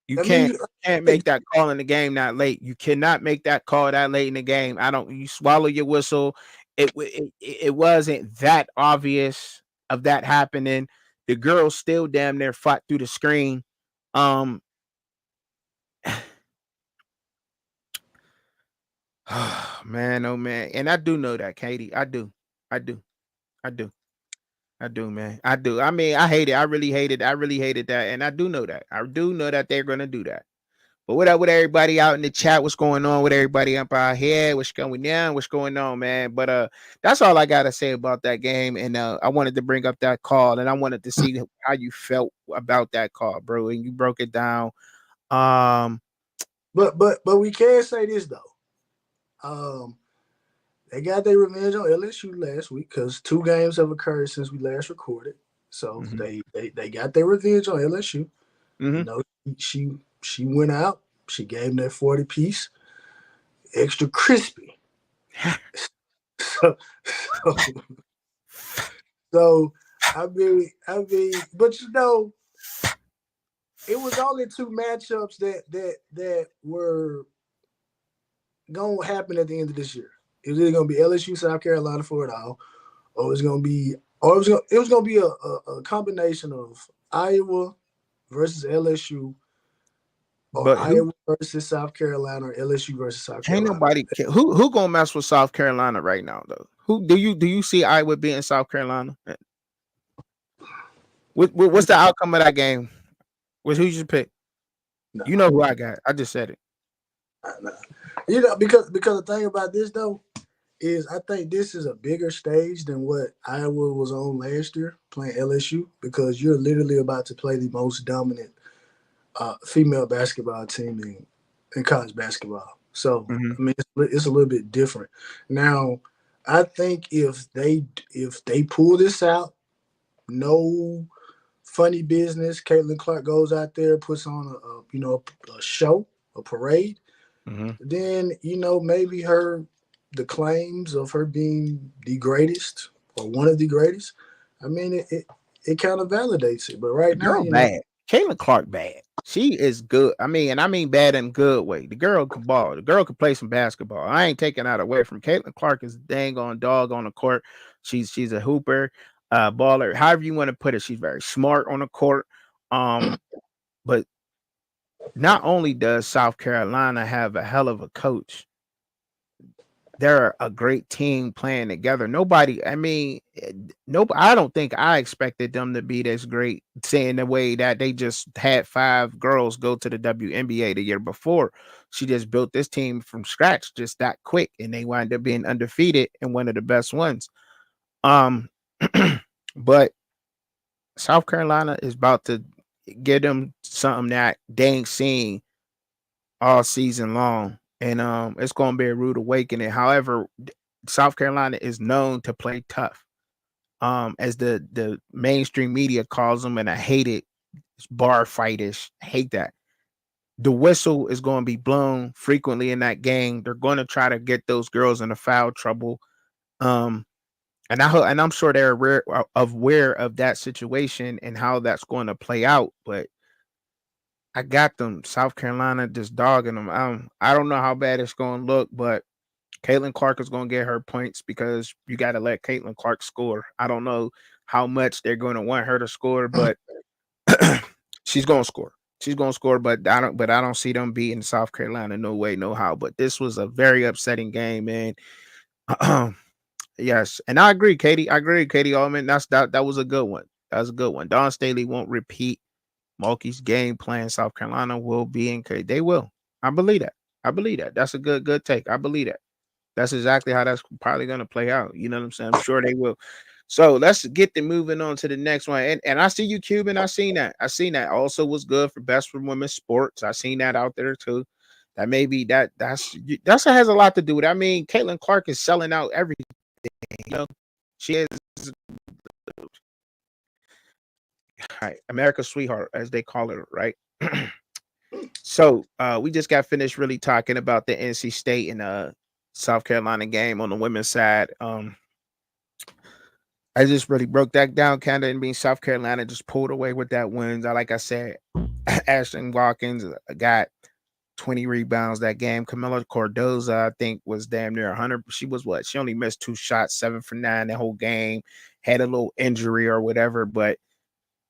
You can't make that call in the game that late. You cannot make that call that late in the game. You swallow your whistle. It wasn't that obvious of that happening. The girl still damn near fought through the screen. Man, oh man. And I do know that, Katie. I do, man. I do. I mean, I hate it. I really hated that. And I do know that. I do know that they're gonna do that. But what up with everybody out in the chat? What's going on with everybody up out here? What's going on? What's going on, man? But that's all I gotta say about that game. And I wanted to bring up that call, and I wanted to see how you felt about that call, bro. And you broke it down. But we can say this though. They got their revenge on LSU last week because 2 games have occurred since we last recorded. So they got their revenge on LSU. You know, she went out. She gave them that 40 piece, extra crispy. so I mean, but you know, it was only 2 matchups that were gonna happen at the end of this year. It was either gonna be LSU, South Carolina for it all, or it was gonna be a combination of Iowa versus LSU. But Iowa versus South Carolina, or LSU versus South Carolina. Ain't nobody who gonna mess with South Carolina right now though. Who do you see Iowa beating South Carolina? What's the outcome of that game? Who you pick? No. You know who I got. I just said it. You know, because the thing about this though is I think this is a bigger stage than what Iowa was on last year playing LSU, because you're literally about to play the most dominant female basketball team in college basketball. So I mean, it's a little bit different. Now, I think if they pull this out, no funny business. Caitlin Clark goes out there, puts on a show, a parade. Then maybe the claims of her being the greatest or one of the greatest. I mean, it kind of validates it. But right now, bad. Caitlin Clark bad. She is good. I mean bad in a good way. The girl can ball. The girl can play some basketball. I ain't taking that away from Caitlin Clark. Is a dang on dog on the court. She's a hooper, baller. However you want to put it, she's very smart on the court. But not only does South Carolina have a hell of a coach, they're a great team playing together. I don't think I expected them to be this great, saying the way that they just had 5 girls go to the WNBA the year before. She just built this team from scratch just that quick, and they wound up being undefeated and one of the best ones. But South Carolina is about to get them something that they ain't seen all season long. And it's going to be a rude awakening. However, South Carolina is known to play tough, as the mainstream media calls them, and I hate it. It's bar fightish. I hate that. The whistle is going to be blown frequently in that game. They're going to try to get those girls into foul trouble. And I'm sure they're aware of that situation and how that's going to play out. But I got them. South Carolina just dogging them. I don't know how bad it's going to look, but Caitlin Clark is going to get her points because you got to let Caitlin Clark score. I don't know how much they're going to want her to score, but she's going to score. She's going to score, but I don't see them beating South Carolina. No way, no how. But this was a very upsetting game, man. Yes, and I agree, Katie. I agree, Katie Allman. That was a good one. That was a good one. Don Staley won't repeat Mulkey's game plan. South Carolina will be in. They will. I believe that. I believe that. That's a good take. I believe that. That's exactly how that's probably going to play out. You know what I'm saying? I'm sure they will. So let's get the moving on to the next one. And I see you, Cuban. I seen that. I seen that. Also was good for best for women's sports. I seen that out there too. That maybe that's has a lot to do with it. I mean, Caitlin Clark is selling out everything. You know, she is right, America's sweetheart, as they call her, right? So we just got finished really talking about the NC State and South Carolina game on the women's side. I just really broke that down kind of and being South Carolina just pulled away with that wins. Like I said, Ashton Watkins got 20 rebounds that game. Camila Cordoza, I think, was damn near 100. She was what? She only missed 2 shots, 7 for 9 the whole game. Had a little injury or whatever, but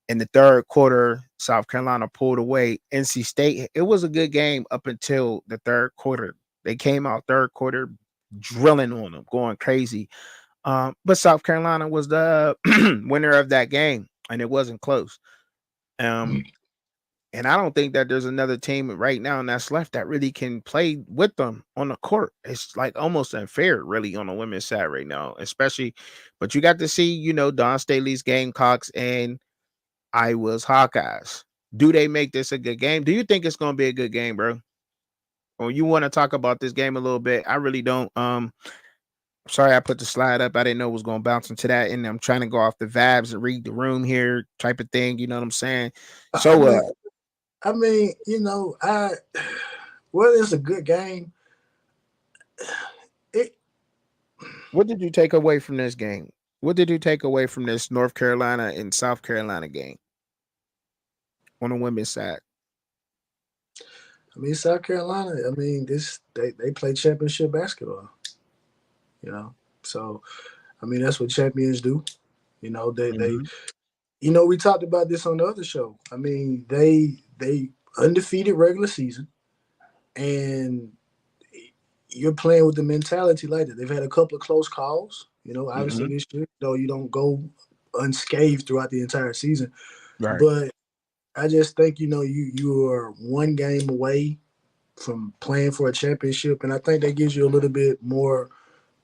in the third quarter, South Carolina pulled away. NC State, it was a good game up until the third quarter. They came out third quarter drilling on them, going crazy. But South Carolina was the winner of that game, and it wasn't close. And I don't think that there's another team right now that's left that really can play with them on the court. It's like almost unfair, really, on the women's side right now, especially. But you got to see, Don Staley's Gamecocks and Iowa's Hawkeyes. Do they make this a good game? Do you think it's going to be a good game, bro? Or you want to talk about this game a little bit? I really don't. Sorry, I put the slide up. I didn't know it was going to bounce into that, and I'm trying to go off the vibes and read the room here, type of thing. You know what I'm saying? So, whether it's a good game, what did you take away from this game? What did you take away from this North Carolina and South Carolina game on the women's side? I mean, South Carolina, they play championship basketball. So that's what champions do. They we talked about this on the other show. I mean, they undefeated regular season, and you're playing with the mentality like that. They've had a couple of close calls, obviously this year, though you don't go unscathed throughout the entire season. Right. But I just think, you are one game away from playing for a championship, and I think that gives you a little bit more,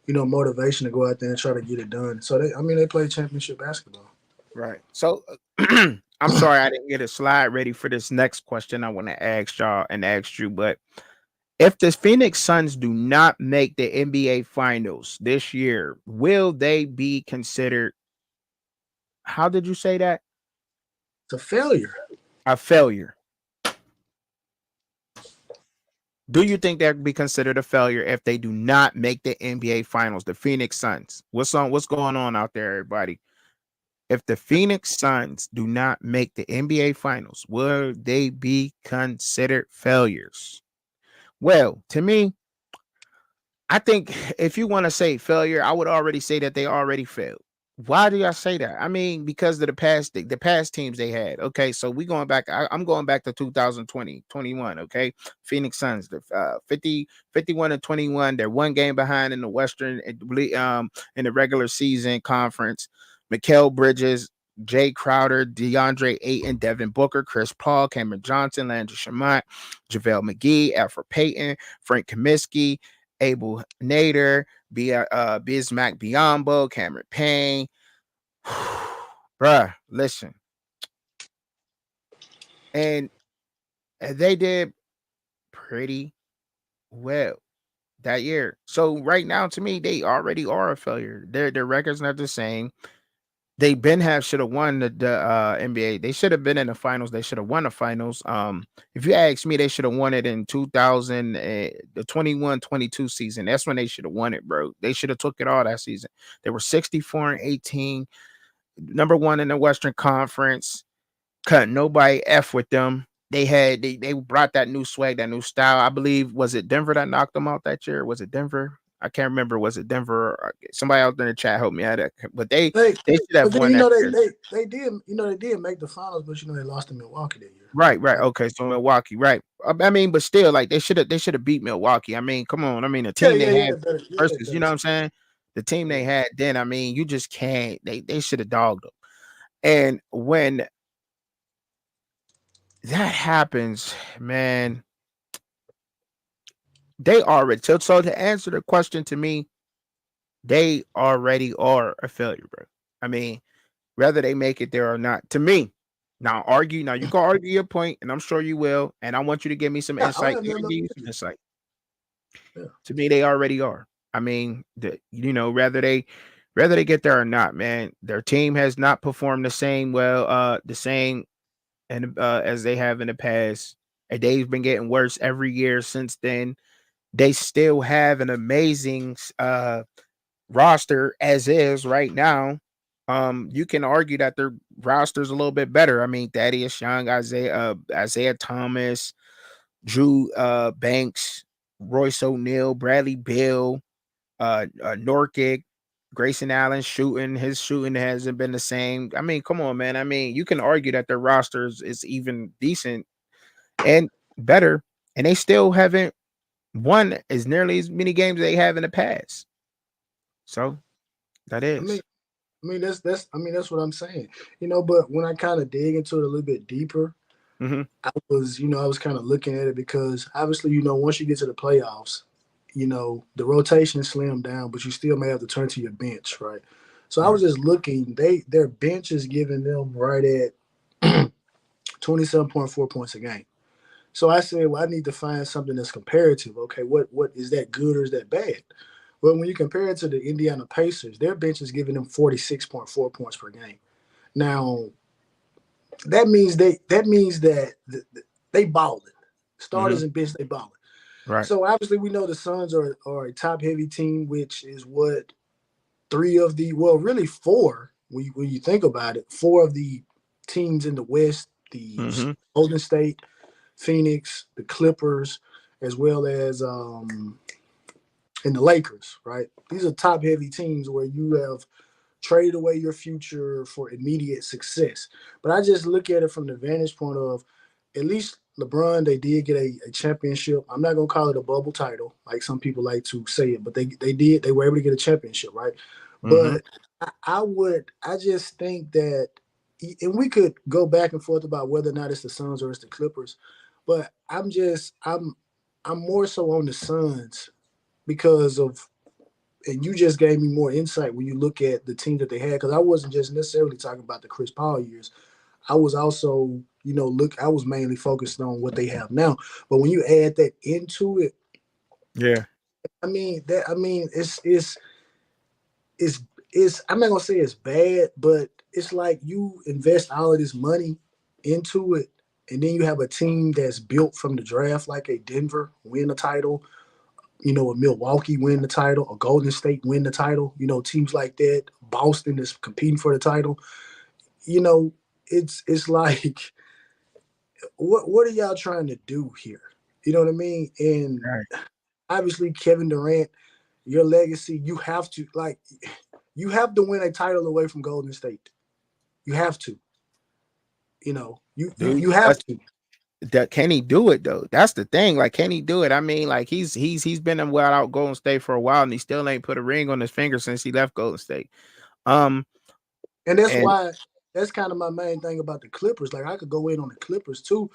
motivation to go out there and try to get it done. So they play championship basketball. Right. So I'm sorry I didn't get a slide ready for this next question I want to ask y'all and ask you, but if the Phoenix Suns do not make the NBA Finals this year, will they be considered, how did you say that? It's a failure. A failure. Do you think they'd be considered a failure if they do not make the NBA Finals, the Phoenix Suns? What's going on out there, everybody? If the Phoenix Suns do not make the NBA Finals, will they be considered failures? Well, to me, I think if you want to say failure, I would already say that they already failed. Why do I say that? I mean, because of the past teams they had. Okay, so we going back. I'm going back to 2020, 21. Okay, Phoenix Suns, 51 and 21. They're one game behind in the Western, in the regular season conference. Mikal Bridges, Jay Crowder, DeAndre Ayton, Devin Booker, Chris Paul, Cameron Johnson, Landry Shamet, JaVale McGee, Alfred Payton, Frank Kaminsky, Abel Nader, Bismack Biyombo, Cameron Payne. Bruh, listen. And they did pretty well that year. So right now, to me, they already are a failure. Their record's not the same. They should have won the NBA. They should have been in the finals. They should have won the finals. If you ask me, they should have won it in 2000, the 21-22 season. That's when they should have won it, bro. They should have took it all that season. They were 64 and 18, number one in the Western Conference. Cut nobody F with them. They brought that new swag, that new style. I believe, was it Denver that knocked them out that year? Was it Denver? I can't remember. Was it Denver? Or somebody out there in the chat help me out. But they should have won. They did make the finals, but they lost to Milwaukee that year. Right. Okay, so Milwaukee, right? I mean, but still, like they should have beat Milwaukee. I mean, come on. I mean, a team they had versus, you know what I'm saying? The team they had then, I mean, you just can't. They should have dogged them. And when that happens, man, they already. So to answer the question to me, they already are a failure, bro. I mean, whether they make it there or not, to me. Now argue. Now you can argue your point, and I'm sure you will. And I want you to give me some Yeah, I insight. have Give no you some insight. Yeah. To me, they already are. I mean, whether they get there or not, man, their team has not performed the same and as they have in the past. And they've been getting worse every year since then. They still have an amazing roster as is right now. You can argue that their roster's a little bit better. I mean, Thaddeus Young, Isaiah Thomas, Drew Banks, Royce O'Neal, Bradley Beal, Norkic, Grayson Allen shooting. His shooting hasn't been the same. I mean, come on, man. I mean, you can argue that their rosters is even decent and better, and they still haven't won as nearly as many games they have in the past. So that is. I mean that's what I'm saying. But when I kind of dig into it a little bit deeper, I was kind of looking at it because obviously, once you get to the playoffs, the rotation is slimmed down, but you still may have to turn to your bench, right? So I was just looking, their bench is giving them right at 27.4 points a game. So I said, well, I need to find something that's comparative. Okay, what is that good or is that bad? Well, when you compare it to the Indiana Pacers, their bench is giving them 46.4 points per game. Now, that means that they balling. Starters and bench, they balling. Right. So obviously we know the Suns are a top heavy team, which is what really four, when you think about it, four of the teams in the West, the Golden State, Phoenix, the Clippers, as well as and the Lakers, right? These are top heavy teams where you have traded away your future for immediate success. But I just look at it from the vantage point of at least LeBron, they did get a championship. I'm not going to call it a bubble title like some people like to say it, but they were able to get a championship, right? But I just think that, and we could go back and forth about whether or not it's the Suns or it's the Clippers, but I'm more so on the Suns because of, and you just gave me more insight when you look at the team that they had, because I wasn't just necessarily talking about the Chris Paul years. I was also, I was mainly focused on what they have now. But when you add that into it, it's I'm not gonna say it's bad, but it's like you invest all of this money into it, and then you have a team that's built from the draft, like a Denver win a title, a Milwaukee win the title, a Golden State win the title, teams like that. Boston is competing for the title. It's like, what are y'all trying to do here? You know what I mean? And obviously, Kevin Durant, your legacy, you have to win a title away from Golden State. You have to. You have to. Can he do it though? That's the thing. Like, can he do it? I mean, like he's been without Golden State for a while, and he still ain't put a ring on his finger since he left Golden State. And why that's kind of my main thing about the Clippers. Like, I could go in on the Clippers too,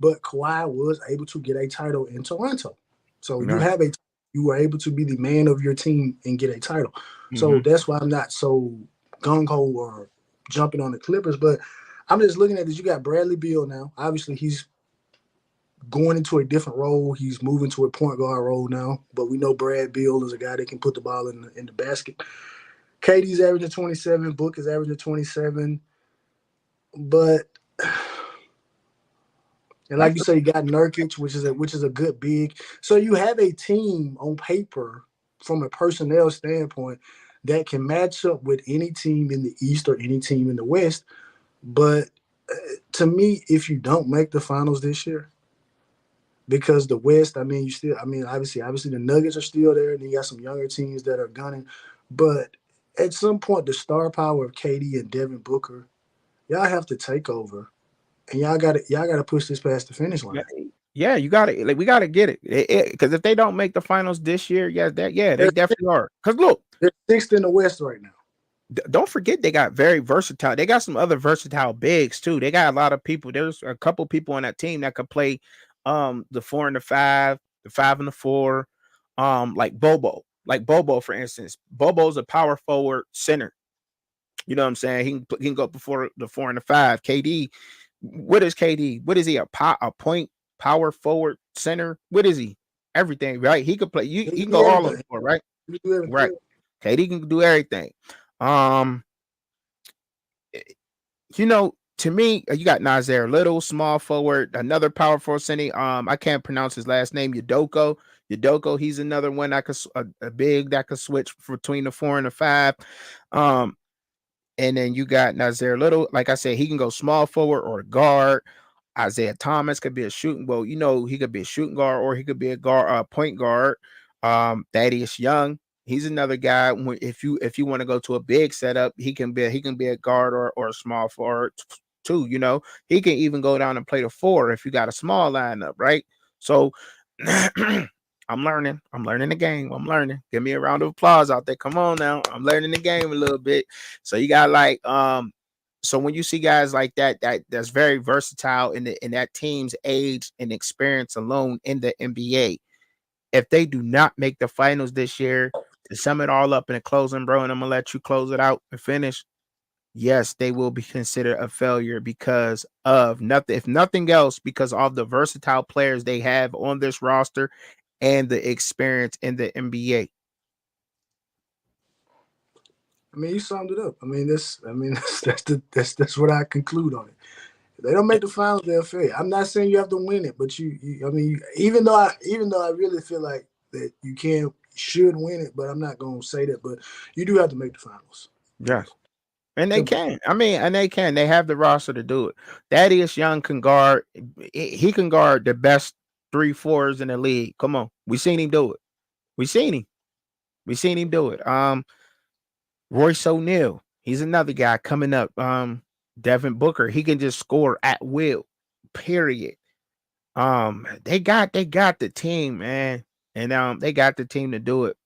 but Kawhi was able to get a title in Toronto. So you were able to be the man of your team and get a title. So that's why I'm not so gung-ho or jumping on the Clippers. But I'm just looking at this. You got Bradley Beal now. Obviously, he's going into a different role. He's moving to a point guard role now. But we know Brad Beal is a guy that can put the ball in the basket. KD's averaging 27. Book is averaging 27. But, and like you say, you got Nurkic, which is a good big. So you have a team on paper from a personnel standpoint that can match up with any team in the East or any team in the West. But to me, if you don't make the finals this year, because the West, obviously the Nuggets are still there, and you got some younger teams that are gunning. But at some point, the star power of KD and Devin Booker, y'all have to take over, and y'all got to push this past the finish line. Yeah, you got to. We got to get it because if they don't make the finals this year, they definitely are. Because look, They're sixth in the West right now. Don't forget they got very versatile. They got some other versatile bigs too. They got a lot of people. There's a couple people on that team that could play the 4 and the 5, the 5 and the 4, like Bobo. Like Bobo, for instance. Bobo's a power forward center. You know what I'm saying? He can go before the 4 and the 5. KD, what is KD? What is he? A point power forward center? What is he? Everything, right? He could play. He can go all over, right? Right. KD can do everything. You know, to me, you got Nasir Little, small forward, another power forward center. I can't pronounce his last name. Udoko, he's another one that could a big that could switch between the 4 and the 5. And then you got Nasir Little. Like I said, he can go small forward or guard. Isaiah Thomas could be a shooting. Well, you know, he could be a shooting guard or he could be a guard, point guard. Thaddeus Young, he's another guy. If you want to go to a big setup, he can be a guard or a small forward too. You know, he can even go down and play the 4 if you got a small lineup, right? So I'm learning the game. I'm learning. Give me a round of applause out there. Come on now. I'm learning the game a little bit. So you got like so when you see guys like that's very versatile in that team's age and experience alone in the NBA, if they do not make the finals this year, to sum it all up in a closing, bro, and I'm gonna let you close it out and finish. Yes, they will be considered a failure because of nothing, if nothing else, because of the versatile players they have on this roster and the experience in the NBA. I mean, you summed it up. That's what I conclude on it. If they don't make the finals, they'll fail. I'm not saying you have to win it, but even though I really feel like that you should win it, but I'm not gonna say that. But you do have to make the finals. Yes. And they can. They have the roster to do it. Thaddeus Young can guard. He can guard the best 3-4s in the league. Come on. We seen him do it. We seen him do it. Royce O'Neal. He's another guy coming up. Devin Booker. He can just score at will. Period. They got the team, man. And they got the team to do it.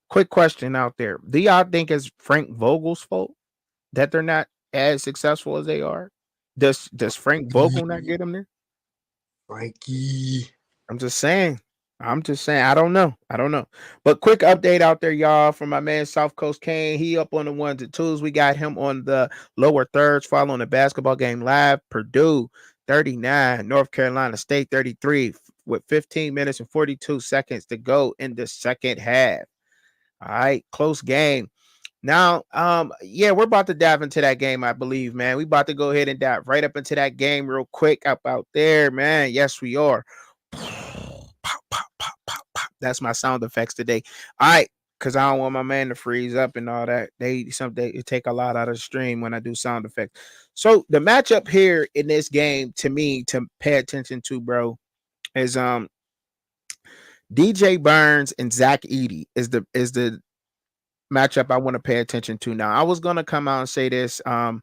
Quick question out there. Do y'all think it's Frank Vogel's fault that they're not as successful as they are? Does Frank Vogel not get them there? Frankie. I'm just saying. I don't know. But quick update out there, y'all, from my man South Coast Kane. He up on the 1s and 2s. We got him on the lower thirds following the basketball game live. Purdue 39, North Carolina State 33 with 15 minutes and 42 seconds to go in the second half. All right, close game. Now, we're about to dive into that game, I believe, man. We about to go ahead and dive right up into that game real quick up out there, man. Yes, we are. Pop, pop, pop, pop, pop. That's my sound effects today. All right, because I don't want my man to freeze up and all that. They take a lot out of the stream when I do sound effects. So the matchup here in this game, to me, to pay attention to, bro, is DJ Burns and Zach Edey is the matchup I want to pay attention to. Now, I was gonna come out and say this and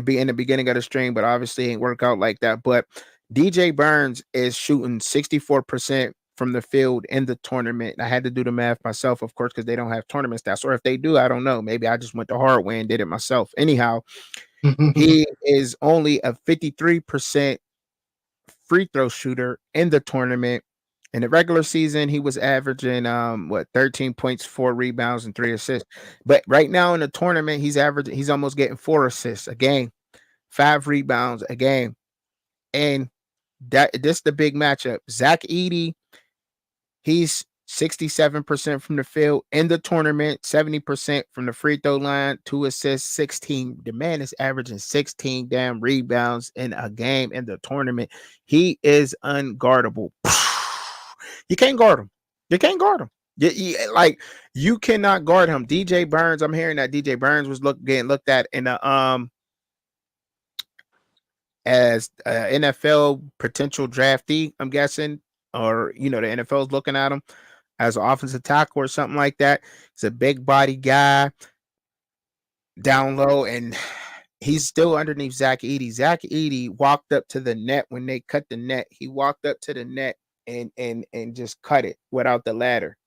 be in the beginning of the stream, but obviously it ain't work out like that. But DJ Burns is shooting 64% from the field in the tournament. I had to do the math myself, of course, because they don't have tournament stats. Or if they do, I don't know. Maybe I just went the hard way and did it myself. Anyhow, he is only a 53% free throw shooter in the tournament. In the regular season, he was averaging 13 points, 4 rebounds, and 3 assists. But right now in the tournament, he's almost getting 4 assists a game, 5 rebounds a game. And this is the big matchup. Zach Edey, he's 67% from the field in the tournament, 70% from the free throw line, 2 assists, 16. The man is averaging 16 damn rebounds in a game in the tournament. He is unguardable. You can't guard him. You cannot guard him. DJ Burns, I'm hearing that DJ Burns was getting looked at in the as NFL potential draftee, I'm guessing, or the NFL is looking at him as an offensive tackle or something like that. He's a big body guy down low, and he's still underneath Zach Edey. Zach Edey walked up to the net when they cut the net. He walked up to the net and just cut it without the ladder.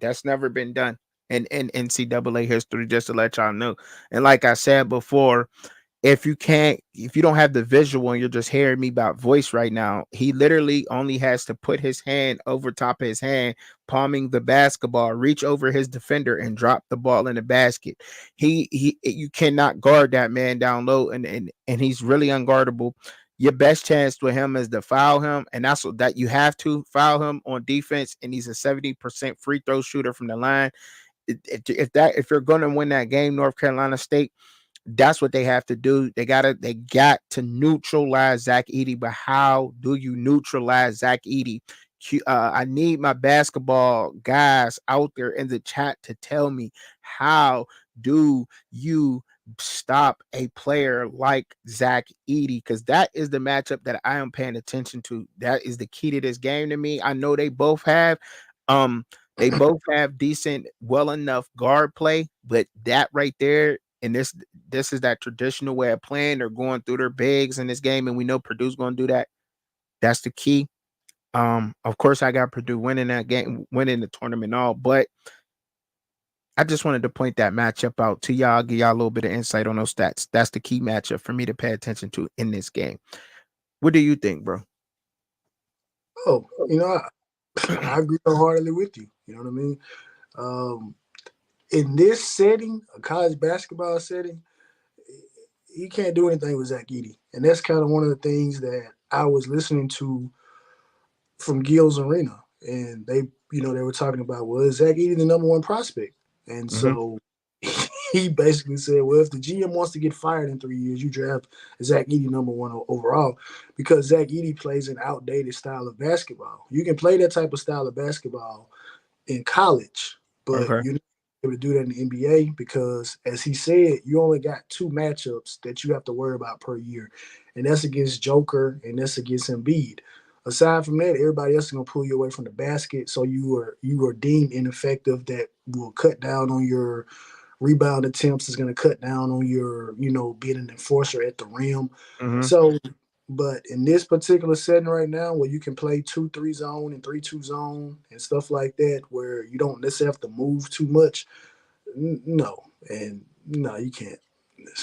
That's never been done. in NCAA history, just to let y'all know. And like I said before, if you don't have the visual and you're just hearing me about voice right now, he literally only has to put his hand over top of his hand, palming the basketball, reach over his defender and drop the ball in the basket. You cannot guard that man down low, and he's really unguardable. Your best chance with him is to foul him, and that's what that you have to foul him on defense. And he's a 70% free throw shooter from the line. If you're going to win that game, North Carolina State, that's what they have to do. They got to neutralize Zach Edey. But how do you neutralize Zach Edey? I need my basketball guys out there in the chat to tell me, how do you stop a player like Zach Edey? Because that is the matchup that I am paying attention to. That is the key to this game to me. I know they both have decent, well enough guard play, but that right there, and this is that traditional way of playing. They're going through their bigs in this game, and we know Purdue's going to do that. That's the key. Of course, I got Purdue winning that game, winning the tournament and all, but I just wanted to point that matchup out to y'all, give y'all a little bit of insight on those stats. That's the key matchup for me to pay attention to in this game. What do you think, bro? Oh, I agree wholeheartedly with you. You know what I mean? In this setting, a college basketball setting, you can't do anything with Zach Edey. And that's kind of one of the things that I was listening to from Gil's Arena. And they were talking about, was Zach Edey the number one prospect? And so he basically said, well, if the GM wants to get fired in 3 years, you draft Zach Edey number one overall, because Zach Edey plays an outdated style of basketball. You can play that type of style of basketball in college, but you're not able to do that in the NBA because, as he said, you only got 2 matchups that you have to worry about per year, and that's against Joker and that's against Embiid. Aside from that, everybody else is going to pull you away from the basket, so you are deemed ineffective. That will cut down on your rebound attempts, is going to cut down on your, being an enforcer at the rim. So, but in this particular setting right now, where you can play 2-3 zone and 3-2 zone and stuff like that, where you don't necessarily have to move too much, no, you can't.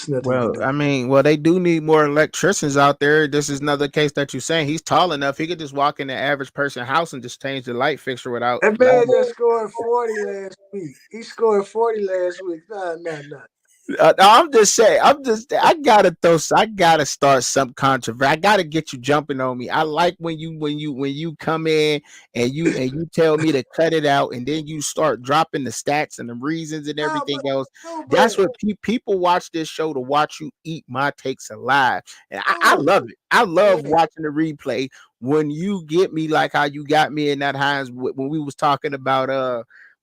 Well, I mean, they do need more electricians out there. This is another case that you're saying. He's tall enough. He could just walk in the average person's house and just change the light fixture without. That man just scored 40 last week. He scored 40 last week. Nah. I'm just saying. I gotta start some controversy. I gotta get you jumping on me. I like when you come in and you tell me to cut it out, and then you start dropping the stats and the reasons and everything else. That's what people watch this show to watch you eat my takes alive, and I love it. I love watching the replay when you get me like how you got me in that Hines when we was talking about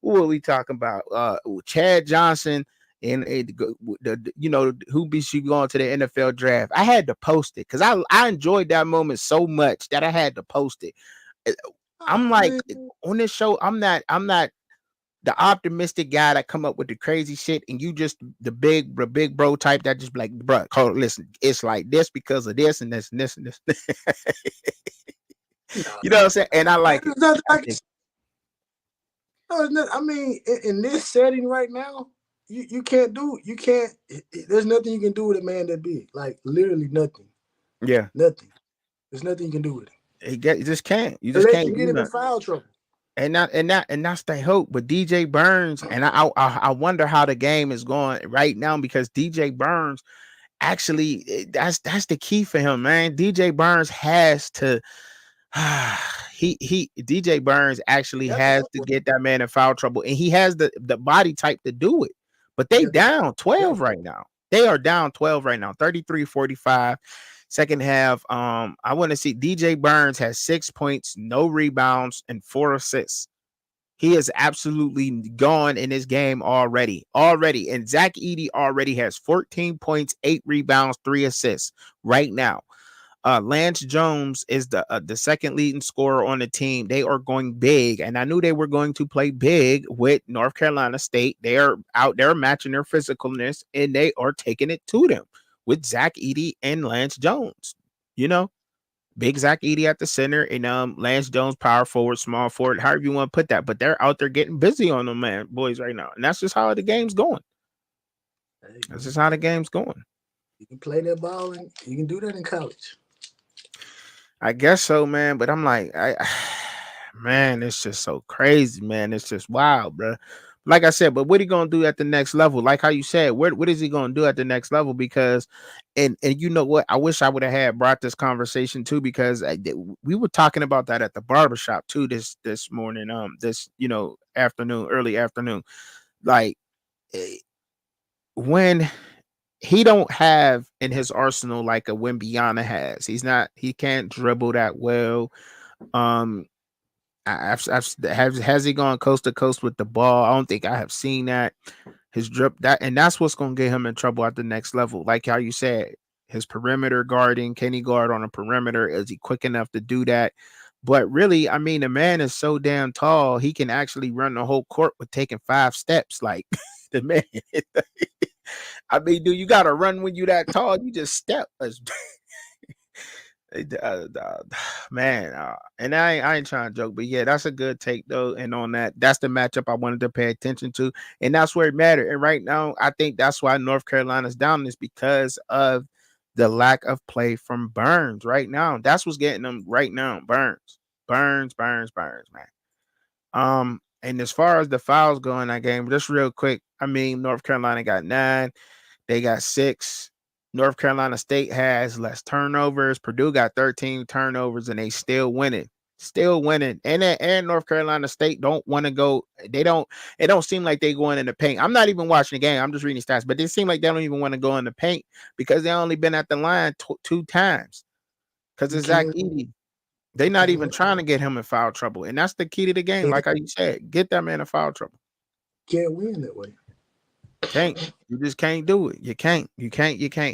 what were we talking about? Chad Johnson. And who beats you going to the NFL draft? I had to post it because I enjoyed that moment so much that I had to post it. I'm like, on this show, I'm not the optimistic guy that come up with the crazy shit, and you just the big bro type that just like, bro, listen, it's like this because of this and this and this and this. You know what I'm saying? And I like it. I mean, in this setting right now, you can't. There's nothing you can do with a man that big. Like literally nothing. Yeah, nothing. There's nothing you can do with him. You just can't. You just can't get him in foul trouble. And that's the hope. But DJ Burns, and I wonder how the game is going right now, because DJ Burns actually that's the key for him, man. DJ Burns has to. DJ Burns actually has to get that man in foul trouble, and he has the body type to do it. But they down 12 right now. They are down 12 right now, 33-45. Second half, I want to see DJ Burns has 6 points, no rebounds, and 4 assists. He is absolutely gone in this game already. And Zach Edey already has 14 points, 8 rebounds, 3 assists right now. Lance Jones is the second leading scorer on the team. They are going big, and I knew they were going to play big with North Carolina State. They are out there matching their physicalness, and they are taking it to them with Zach Edey and Lance Jones. Big Zach Edey at the center and Lance Jones power forward, small forward, however you want to put that. But they're out there getting busy on them, man, boys, right now. And that's just how the game's going. That's just how the game's going. You can play that ball and you can do that in college. I guess so, man. But I'm like, man, it's just so crazy, man. It's just wild, bro. Like I said, but what he gonna do at the next level? Like how you said, what is he gonna do at the next level? Because, and you know what? I wish I would have had brought this conversation too, because we were talking about that at the barbershop too this morning, this afternoon, early afternoon, like when he don't have in his arsenal like a Wembanyama has. He can't dribble that well. Has he gone coast to coast with the ball? I don't think I have seen that. His drip and that's what's gonna get him in trouble at the next level. Like how you said, his perimeter guarding, can he guard on a perimeter? Is he quick enough to do that? But really, I mean, the man is so damn tall, he can actually run the whole court with taking 5 steps. Like the man, I mean, dude, you gotta run when you that tall. You just step. Man, and I ain't trying to joke, but yeah, that's a good take though. And on that's the matchup I wanted to pay attention to, and that's where it mattered. And right now, I think that's why North Carolina's down is because of the lack of play from Burns. Right now, that's what's getting them right now. Burns, man. And as far as the fouls go in that game, just real quick, I mean, North Carolina got 9, they got 6. North Carolina State has less turnovers. Purdue got 13 turnovers, and they still winning. And North Carolina State don't want to go. It don't seem like they going in the paint. I'm not even watching the game. I'm just reading stats, but they seem like they don't even want to go in the paint because they only been at the line 2 times. Because it's Zach Edey. They're not even trying to get him in foul trouble. And that's the key to the game. Like how you said, get that man in foul trouble. Can't win that way. Can't. You just can't do it. You can't.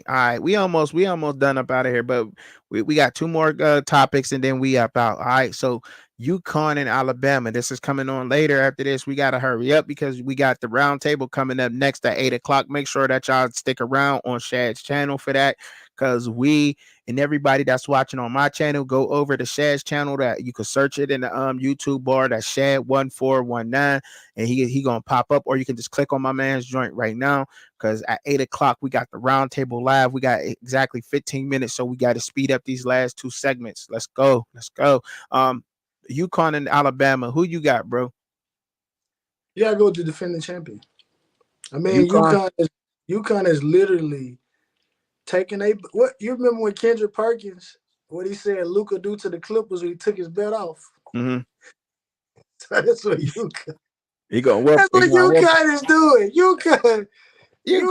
All right. We almost done up out of here, but we got 2 more topics and then we up out. All right. So UConn and Alabama. This is coming on later. After this, we got to hurry up because we got the round table coming up next at 8:00. Make sure that y'all stick around on Shad's channel for that. Because we and everybody that's watching on my channel, go over to Shad's channel. That you can search it in the YouTube bar. That's Shad1419, and he gonna pop up. Or you can just click on my man's joint right now. Because at 8:00 we got the round table live. We got exactly 15 minutes, so we got to speed up these last 2 segments. Let's go. UConn and Alabama. Who you got, bro? You gotta go with the defending champion. I mean, UConn is literally taking what you remember when Kendrick Perkins, what he said Luka do to the Clippers when he took his bet off. Mm-hmm. So that's what UConn. That's what UConn is doing. UConn is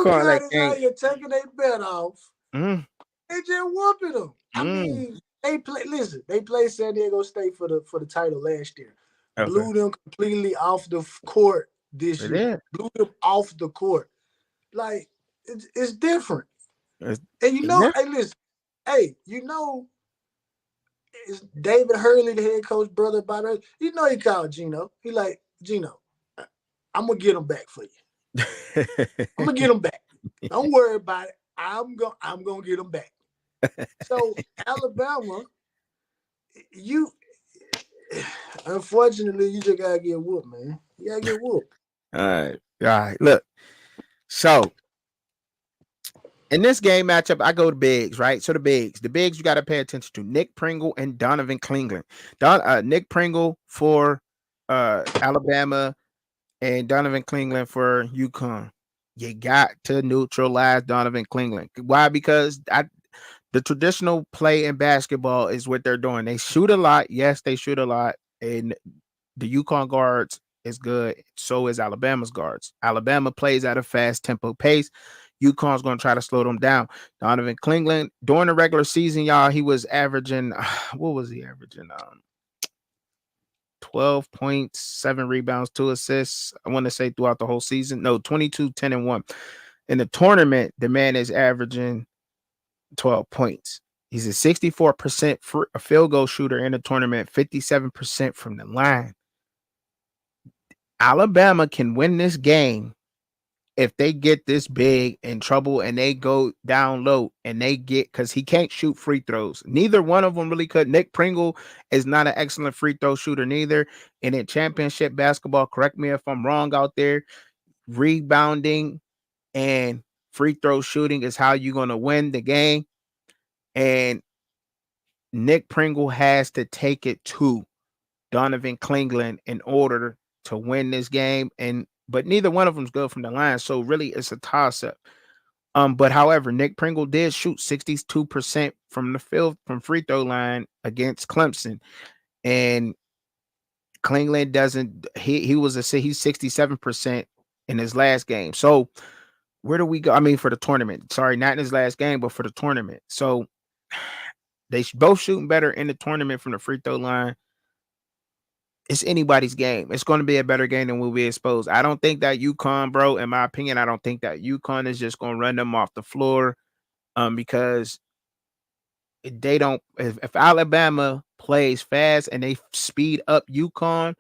out here taking their bet off. Mm-hmm. They just whooping them. I mean, they played San Diego State for the title last year. Okay. Blew them completely off the court this year. Blew them off the court. Like, it's different. And hey, listen, it's David Hurley, the head coach, brother Bobby. He called Gino. He like, Gino, I'm gonna get him back for you. I'm gonna get him back. Don't worry about it. I'm gonna get him back. So Alabama, unfortunately, you just gotta get whooped, man. You gotta get whooped. All right. Look, so in this game matchup, I go to bigs, right? So the bigs you got to pay attention to Nick Pringle and Donovan Cleveland. Nick Pringle for Alabama and Donovan Cleveland for UConn. You got to neutralize Donovan Cleveland. Why? Because the traditional play in basketball is what they're doing. They shoot a lot. Yes, they shoot a lot. And the UConn guards is good. So is Alabama's guards. Alabama plays at a fast tempo pace. UConn's going to try to slow them down. Donovan Cleveland, during the regular season, y'all, he was averaging, what was he averaging? 12 points, 7 rebounds, 2 assists. I want to say throughout the whole season. No, 22, 10, and 1. In the tournament, the man is averaging 12 points. He's a 64% field goal shooter in the tournament, 57% from the line. Alabama can win this game if they get this big in trouble and they go down low and they get, because he can't shoot free throws. Neither one of them really could. Nick Pringle is not an excellent free throw shooter neither. And in championship basketball, correct me if I'm wrong out there, rebounding and free throw shooting is how you're going to win the game. And Nick Pringle has to take it to Donovan Cleveland in order to win this game. But neither one of them's good from the line. So really it's a toss-up. But however, Nick Pringle did shoot 62% from the field from free throw line against Clemson. And Cleveland doesn't, he's 67% in his last game. So where do we go? I mean, for the tournament. Sorry, not in his last game, but for the tournament. So they both shooting better in the tournament from the free throw line. It's anybody's game. It's going to be a better game than we'll be exposed. I don't think that UConn, bro, in my opinion, I don't think that UConn is just going to run them off the floor because they don't. If Alabama plays fast and they speed up UConn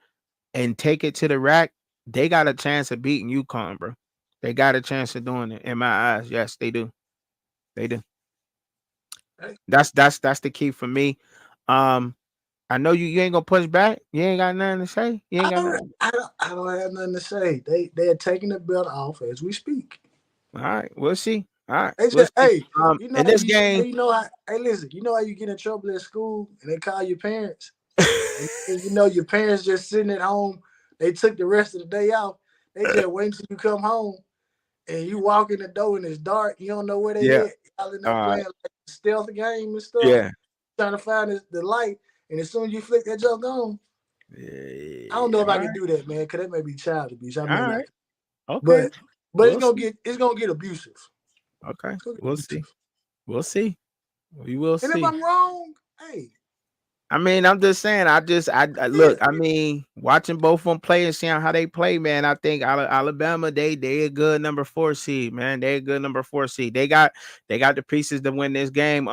and take it to the rack, they got a chance of beating UConn, bro. They got a chance of doing it in my eyes. Yes, they do. They do. That's the key for me. I know you ain't gonna push back. You ain't got nothing to say. You ain't got nothing. I don't have nothing to say. They are taking the belt off as we speak. All right, we'll see. All right. They just, hey, you know, in this game, hey, listen, you know how you get in trouble at school and they call your parents, and you know your parents just sitting at home. They took the rest of the day off. They just wait until you come home, and you walk in the door and it's dark. You don't know where they at. Y'all in there playing like a stealth game and stuff. Yeah, trying to find the light. And as soon as you flick that junk on, I don't know if I can do that, man, because that may be child abuse. I mean, right. Okay. But it's gonna get abusive. Okay. We'll see. We'll see. We will see. And if I'm wrong, hey. I mean, I'm just saying. I look. I mean, watching both of them play and seeing how they play, man. I think Alabama, they a good number 4 seed, man. They a good number 4 seed. They got the pieces to win this game.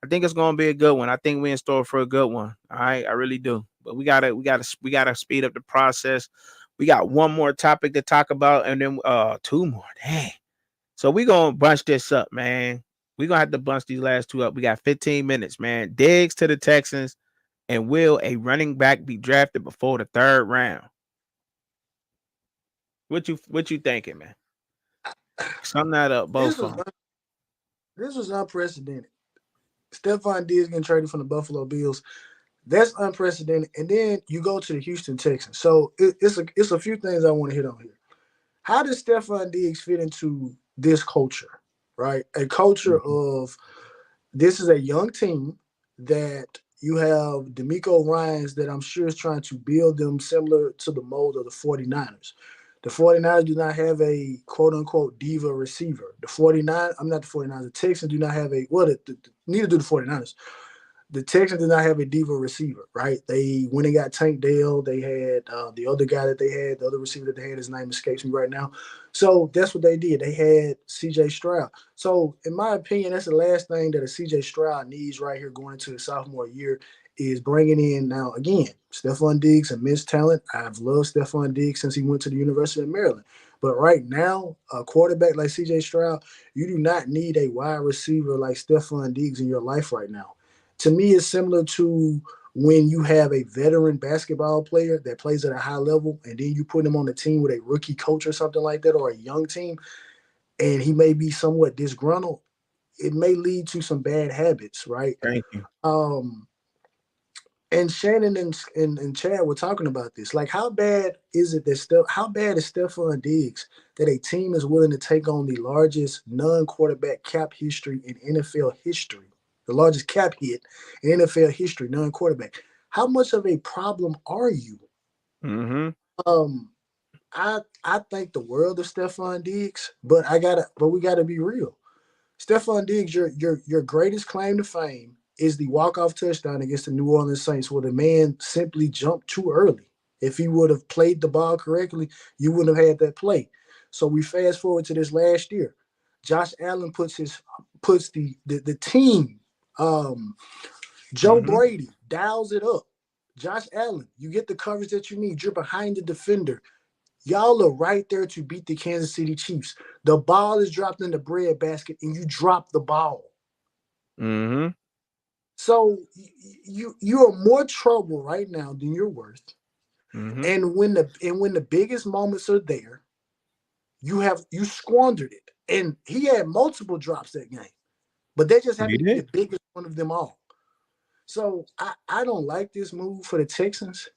I think it's gonna be a good one. I think we're in store for a good one. All right, I really do. But we gotta speed up the process. We got one more topic to talk about, and then 2 more. Dang. So we're gonna bunch this up, man. We're gonna have to bunch these last 2 up. We got 15 minutes, man. Diggs to the Texans, and will a running back be drafted before the 3rd round? What you thinking, man? Sum that up, both of them. This was unprecedented. Stephon Diggs getting traded from the Buffalo Bills. That's unprecedented. And then you go to the Houston Texans. So it's a few things I want to hit on here. How does Stephon Diggs fit into this culture, right? A culture of this is a young team that you have D'Amico Ryans that I'm sure is trying to build them similar to the mold of the 49ers. The 49ers do not have a quote-unquote diva receiver. The Texans do not have neither do the 49ers. The Texans did not have a diva receiver, right? They went and got Tank Dell. They had the other guy that they had, the other receiver that they had, his name escapes me right now. So that's what they did. They had C.J. Stroud. So in my opinion, that's the last thing that a C.J. Stroud needs right here going into his sophomore year is bringing in, now again, Stephon Diggs, immense talent. I've loved Stephon Diggs since he went to the University of Maryland. But right now, a quarterback like C.J. Stroud, you do not need a wide receiver like Stephon Diggs in your life right now. To me, it's similar to when you have a veteran basketball player that plays at a high level and then you put him on a team with a rookie coach or something like that, or a young team, and he may be somewhat disgruntled. It may lead to some bad habits, right? Thank you. And Shannon and Chad were talking about this. Like, how bad is Stephon Diggs that a team is willing to take on the largest non-quarterback cap history in NFL history? The largest cap hit in NFL history, non-quarterback. How much of a problem are you? Mm-hmm. I think the world of Stephon Diggs, but we gotta be real. Stephon Diggs, your greatest claim to fame is the walk-off touchdown against the New Orleans Saints, where the man simply jumped too early. If he would have played the ball correctly, you wouldn't have had that play. So we fast forward to this last year. Josh Allen puts the team. Joe Brady dials it up. Josh Allen, you get the coverage that you need. You're behind the defender. Y'all are right there to beat the Kansas City Chiefs. The ball is dropped in the breadbasket, and you drop the ball. Mm-hmm. So you are more trouble right now than you're worth. Mm-hmm. And when the biggest moments are there, you squandered it. And he had multiple drops that game, but that just He happened to be did. the biggest one of them all. So I don't like this move for the Texans.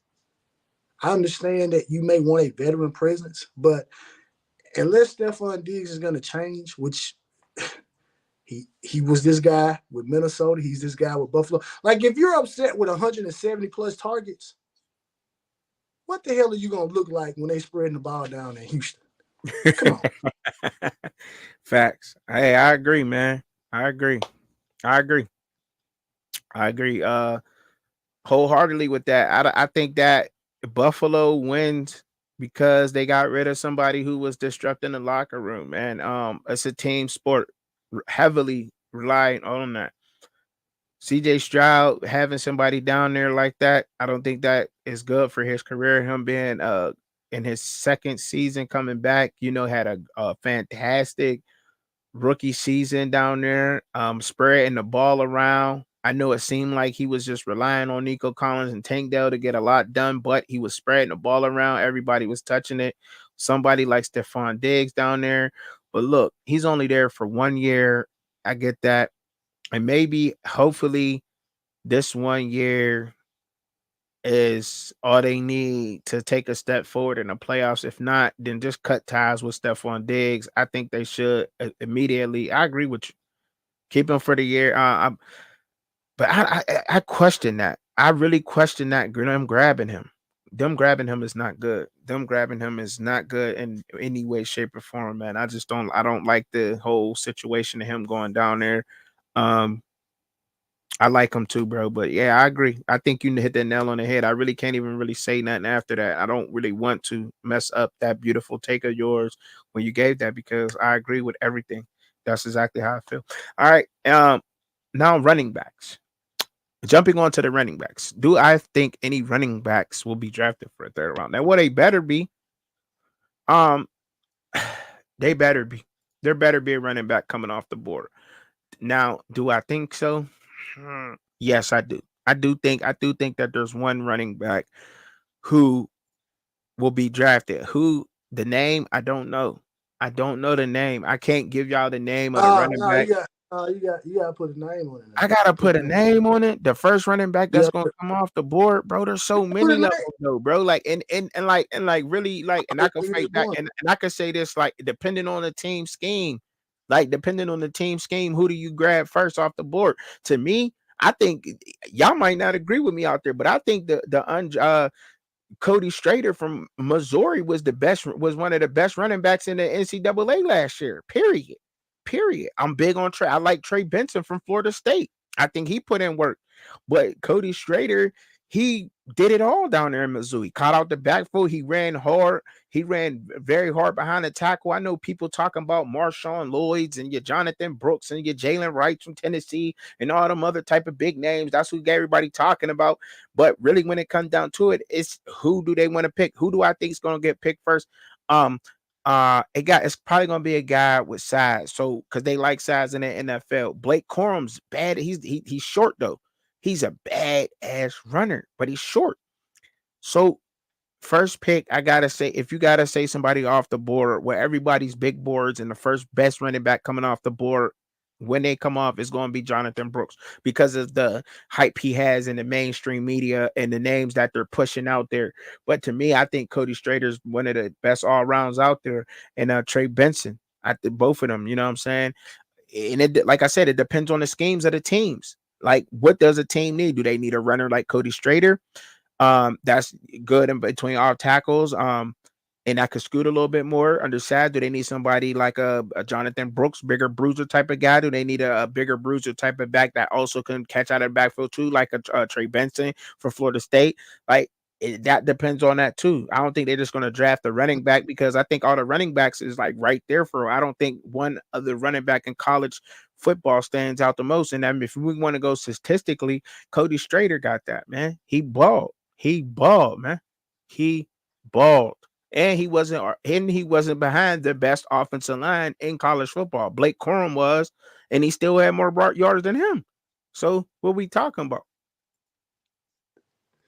I understand that you may want a veteran presence, but unless Stephon Diggs is going to change, which he was this guy with Minnesota, he's this guy with Buffalo. Like, if you're upset with 170 plus targets, what the hell are you going to look like when they spreading the ball down in Houston? Come on. Facts. Hey, I agree, man. I agree. Wholeheartedly with that. I think that Buffalo wins because they got rid of somebody who was disrupting the locker room, man. It's a team sport, heavily relying on that. CJ Stroud having somebody down there like that, I don't think that is good for his career. Him being in his second season coming back, had a fantastic rookie season down there, spreading the ball around. I know it seemed like he was just relying on Nico Collins and Tank Dell to get a lot done, but he was spreading the ball around. Everybody was touching it. Somebody like Stephon Diggs down there. But look, he's only there for 1 year. I get that. And maybe, hopefully, this 1 year is all they need to take a step forward in the playoffs. If not, then just cut ties with Stephon Diggs. I think they should immediately. I agree with you. Keep him for the year. But I question that. I really question that. Them grabbing him. Them grabbing him is not good. Them grabbing him is not good in any way, shape, or form, man. I don't like the whole situation of him going down there. I like him too, bro. But yeah, I agree. I think you hit that nail on the head. I really can't even really say nothing after that. I don't really want to mess up that beautiful take of yours when you gave that, because I agree with everything. That's exactly how I feel. All right. Now running backs. Jumping on to the running backs. Do I think any running backs will be drafted for a third round? Now, what they better be. Um, they better be. There better be a running back coming off the board. Now, do I think so? Yes, I do. I do think that there's one running back who will be drafted. Who, the name, I don't know. I don't know the name. I can't give y'all the name of the running No, back. you got to put a name on it. I gotta put a name on it. The first running back that's Yeah, gonna come off the board, bro. There's so put many a name. levels, though, bro. Like and like really like, and I can fight back, and I can say this, like, depending on the team scheme, who do you grab first off the board? To me, I think y'all might not agree with me out there, but I think the Cody Strader from Missouri was one of the best running backs in the NCAA last year. Period. I'm big on Trey. I like Trey Benson from Florida State. I think he put in work. But Cody Strader, he did it all down there in Missouri. He caught out the backfield. He ran hard. He ran very hard behind the tackle. I know people talking about Marshawn Lloyds and your Jonathan Brooks and your Jalen Wright from Tennessee and all them other type of big names. That's who everybody talking about. But really, when it comes down to it, it's who do they want to pick? Who do I think is going to get picked first? It's probably gonna be a guy with size. So because they like size in the NFL. Blake Corum's bad. He's short though. He's a bad ass runner, but he's short. So first pick, I gotta say, if you gotta say somebody off the board where everybody's big boards and the first best running back coming off the board when they come off is going to be Jonathan Brooks, because of the hype he has in the mainstream media and the names that they're pushing out there. But to me, I think Cody Strader's one of the best all rounds out there, and Trey Benson. I think both of them, you know what I'm saying? And it, like I said, it depends on the schemes of the teams. Like, what does a team need? Do they need a runner like Cody Strader? That's good in between all tackles. And I could scoot a little bit more underside. Do they need somebody like a Jonathan Brooks, bigger bruiser type of guy? Do they need a bigger bruiser type of back that also can catch out of the backfield too, like a Trey Benson for Florida State? Like, that depends on that too. I don't think they're just going to draft the running back, because I think all the running backs is like right there for. I don't think one of the running back in college football stands out the most. And I mean, if we want to go statistically, Cody Strader got that, man. He balled, man. He balled. And he wasn't behind the best offensive line in college football. Blake Corum was, and he still had more yards than him. So what we talking about?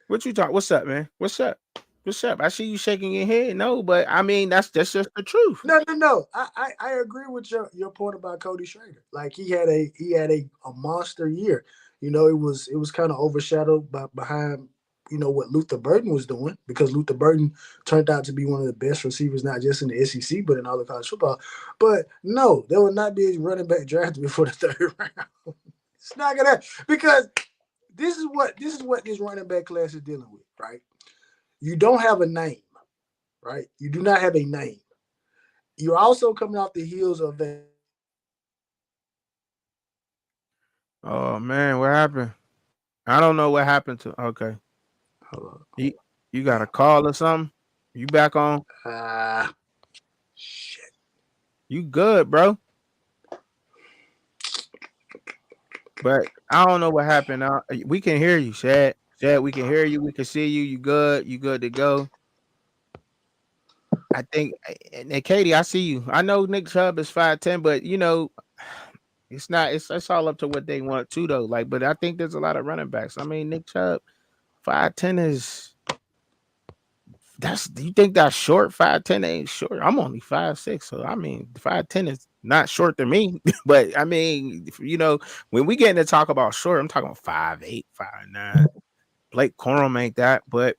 What you talk? What's up, man? What's up? What's up? I see you shaking your head. No, but I mean that's just the truth. No. I agree with your point about Cody Schrader. Like he had a monster year. You know, it was kind of overshadowed behind what Luther Burden was doing, because Luther Burden turned out to be one of the best receivers, not just in the SEC but in all of college football. But no, there will not be a running back drafted before the third round. It's not gonna, because this is what this running back class is dealing with, right? You don't have a name, right? You do not have a name. You're also coming off the heels of that. Oh man, what happened? I don't know what happened to. Okay, you got a call or something? You back on? Shit. You good, bro? But I don't know what happened. We can hear you, Shad. Shad, we can hear you. We can see you. You good? You good to go? I think, and Katie, I see you. I know Nick Chubb is 5'10", but it's not. It's all up to what they want to though. Like, but I think there's a lot of running backs. I mean, Nick Chubb, 5'10" is. Do you think that's short? 5'10" ain't short. I'm only 5'6", so I mean 5'10" is not short to me. But I mean, when we get into talk about short, I'm talking about 5'8", 5'9". Blake Corum ain't that, but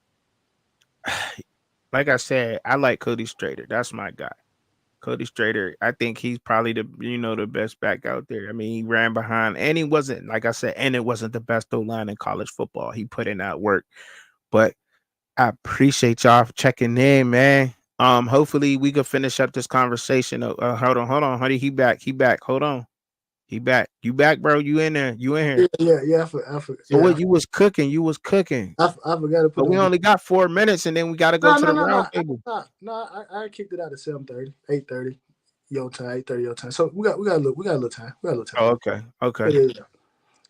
like I said, I like Cody Schrader. That's my guy. Cody Schrader, I think he's probably the best back out there. I mean, he ran behind, and he wasn't, like I said, and it wasn't the best O-line in college football. He put in that work, but I appreciate y'all for checking in, man. Hopefully we could finish up this conversation. Hold on, honey. He back. Hold on. He back. You back, bro? You in there? You in here? Yeah. So what? You was cooking. I forgot to put. But we only got 4 minutes, and then we got to go to the round table. No, I kicked it out at 7:30, 8:30 your time, 8:30 your time. So we got a little time. Oh, okay. Yeah.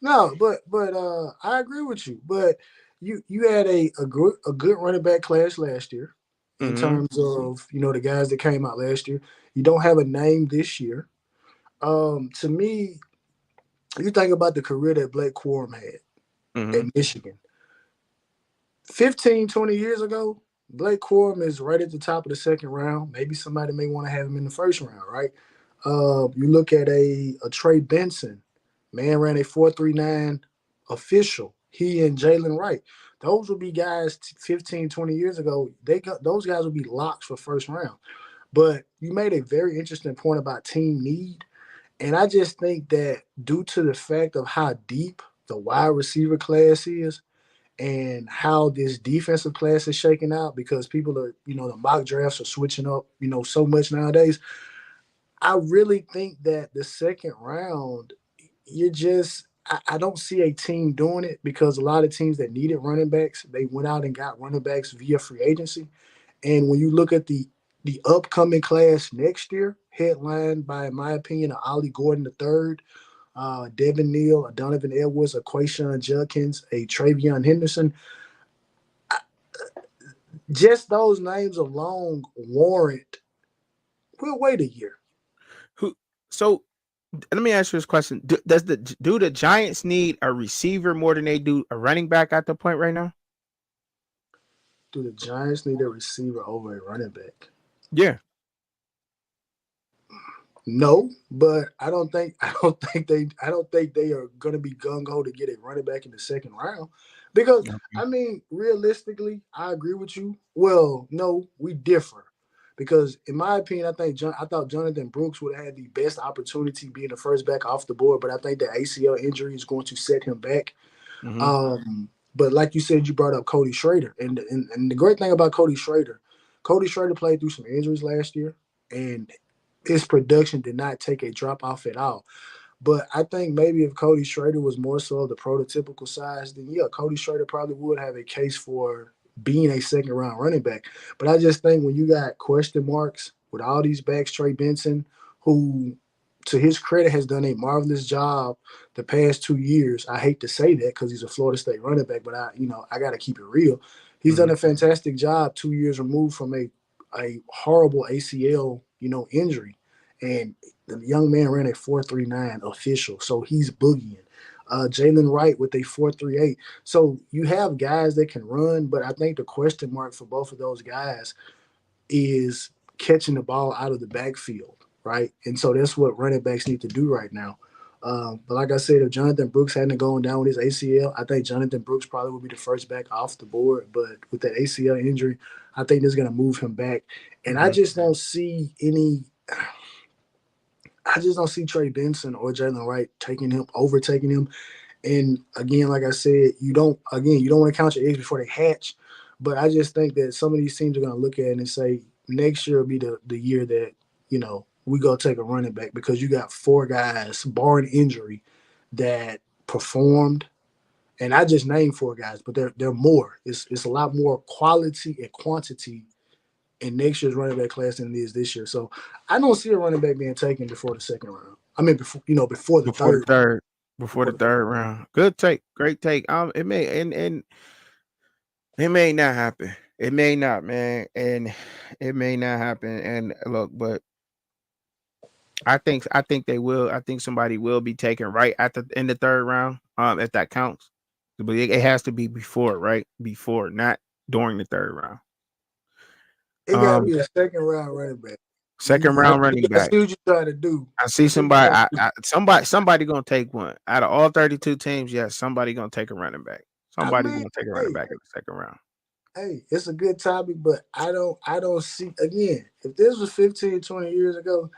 No, but I agree with you. But you had a good running back class last year in terms of the guys that came out last year. You don't have a name this year. To me, you think about the career that Blake Corum had at Michigan. 15, 20 years ago, Blake Corum is right at the top of the second round. Maybe somebody may want to have him in the first round, right? You look at a Trey Benson. Man ran a 4.39 official. He and Jalen Wright. Those would be guys 15, 20 years ago. Those guys would be locks for first round. But you made a very interesting point about team need. And I just think that due to the fact of how deep the wide receiver class is and how this defensive class is shaking out, because people are, the mock drafts are switching up, so much nowadays. I really think that the second round, I don't see a team doing it, because a lot of teams that needed running backs, they went out and got running backs via free agency. And when you look at the upcoming class next year, headlined by, in my opinion, Ollie Gordon III, Devin Neal, a Donovan Edwards, a Quayshawn Judkins, a Travion Henderson, just those names alone warrant. We'll wait a year. So let me ask you this question: do the Giants need a receiver more than they do a running back at the point right now? Do the Giants need a receiver over a running back? Yeah. No, but I don't think they are going to be gung ho to get a running back in the second round, because I mean, realistically, I agree with you. Well, no, we differ, because in my opinion, I thought Jonathan Brooks would have had the best opportunity being the first back off the board, but I think the ACL injury is going to set him back. But like you said, you brought up Cody Schrader, and the great thing about Cody Schrader played through some injuries last year, and his production did not take a drop off at all. But I think maybe if Cody Schrader was more so the prototypical size, then yeah, Cody Schrader probably would have a case for being a second round running back. But I just think when you got question marks with all these backs, Trey Benson, who to his credit has done a marvelous job the past 2 years. I hate to say that because he's a Florida State running back, but I got to keep it real. He's done a fantastic job 2 years removed from a a horrible ACL, injury, and the young man ran a 4.39 official, so he's boogieing. Jalen Wright with a 4.38. So you have guys that can run, but I think the question mark for both of those guys is catching the ball out of the backfield, right? And so that's what running backs need to do right now. But like I said, if Jonathan Brooks hadn't gone down with his ACL, I think Jonathan Brooks probably would be the first back off the board. But with that ACL injury, I think this is going to move him back. And I just don't see Trey Benson or Jalen Wright overtaking him. And again, like I said, you don't want to count your eggs before they hatch. But I just think that some of these teams are going to look at it and say next year will be the year that, we go take a running back, because you got 4 guys, barring injury, that performed. And I just named 4 guys, but they're more. It's a lot more quality and quantity in next year's running back class than it is this year. So I don't see a running back being taken before the second round. I mean, before the third round. Good take, great take. It may and it may not happen. It may not, man, and it may not happen. And look, but I think they will. I think somebody will be taken right in the third round. If that counts, but it has to be before, right? Before, not during the third round. It gotta be a second round running back. Second round running back. I see what you're trying to do. I see somebody. Somebody gonna take one out of all 32 teams. Yes, somebody gonna take a running back. Somebody's gonna take a running back in the second round. Hey, it's a good topic, but I don't see, again, if this was 15, 20 years ago,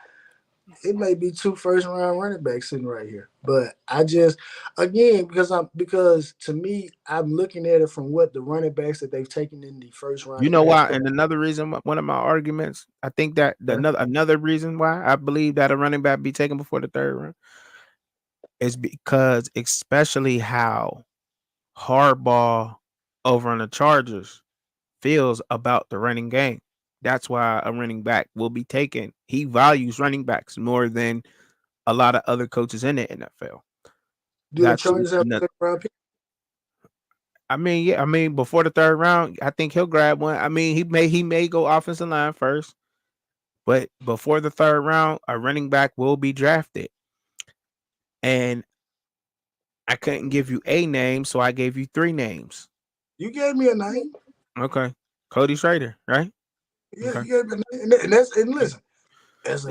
it may be 2 first-round running backs sitting right here. But I just, again, because to me, I'm looking at it from what the running backs that they've taken in the first round. You know why? And another reason, one of my arguments, I think that another reason why I believe that a running back be taken before the third round is because, especially how Harbaugh over on the Chargers feels about the running game. That's why a running back will be taken. He values running backs more than a lot of other coaches in the NFL. Do the Chargers have a second round pick? I mean, before the third round, I think he'll grab one. I mean, he may go offensive line first, but before the third round, a running back will be drafted. And I couldn't give you a name, so I gave you 3 names. You gave me a name. Okay, Cody Schrader, right? Yeah, okay. You gave me a name. And listen.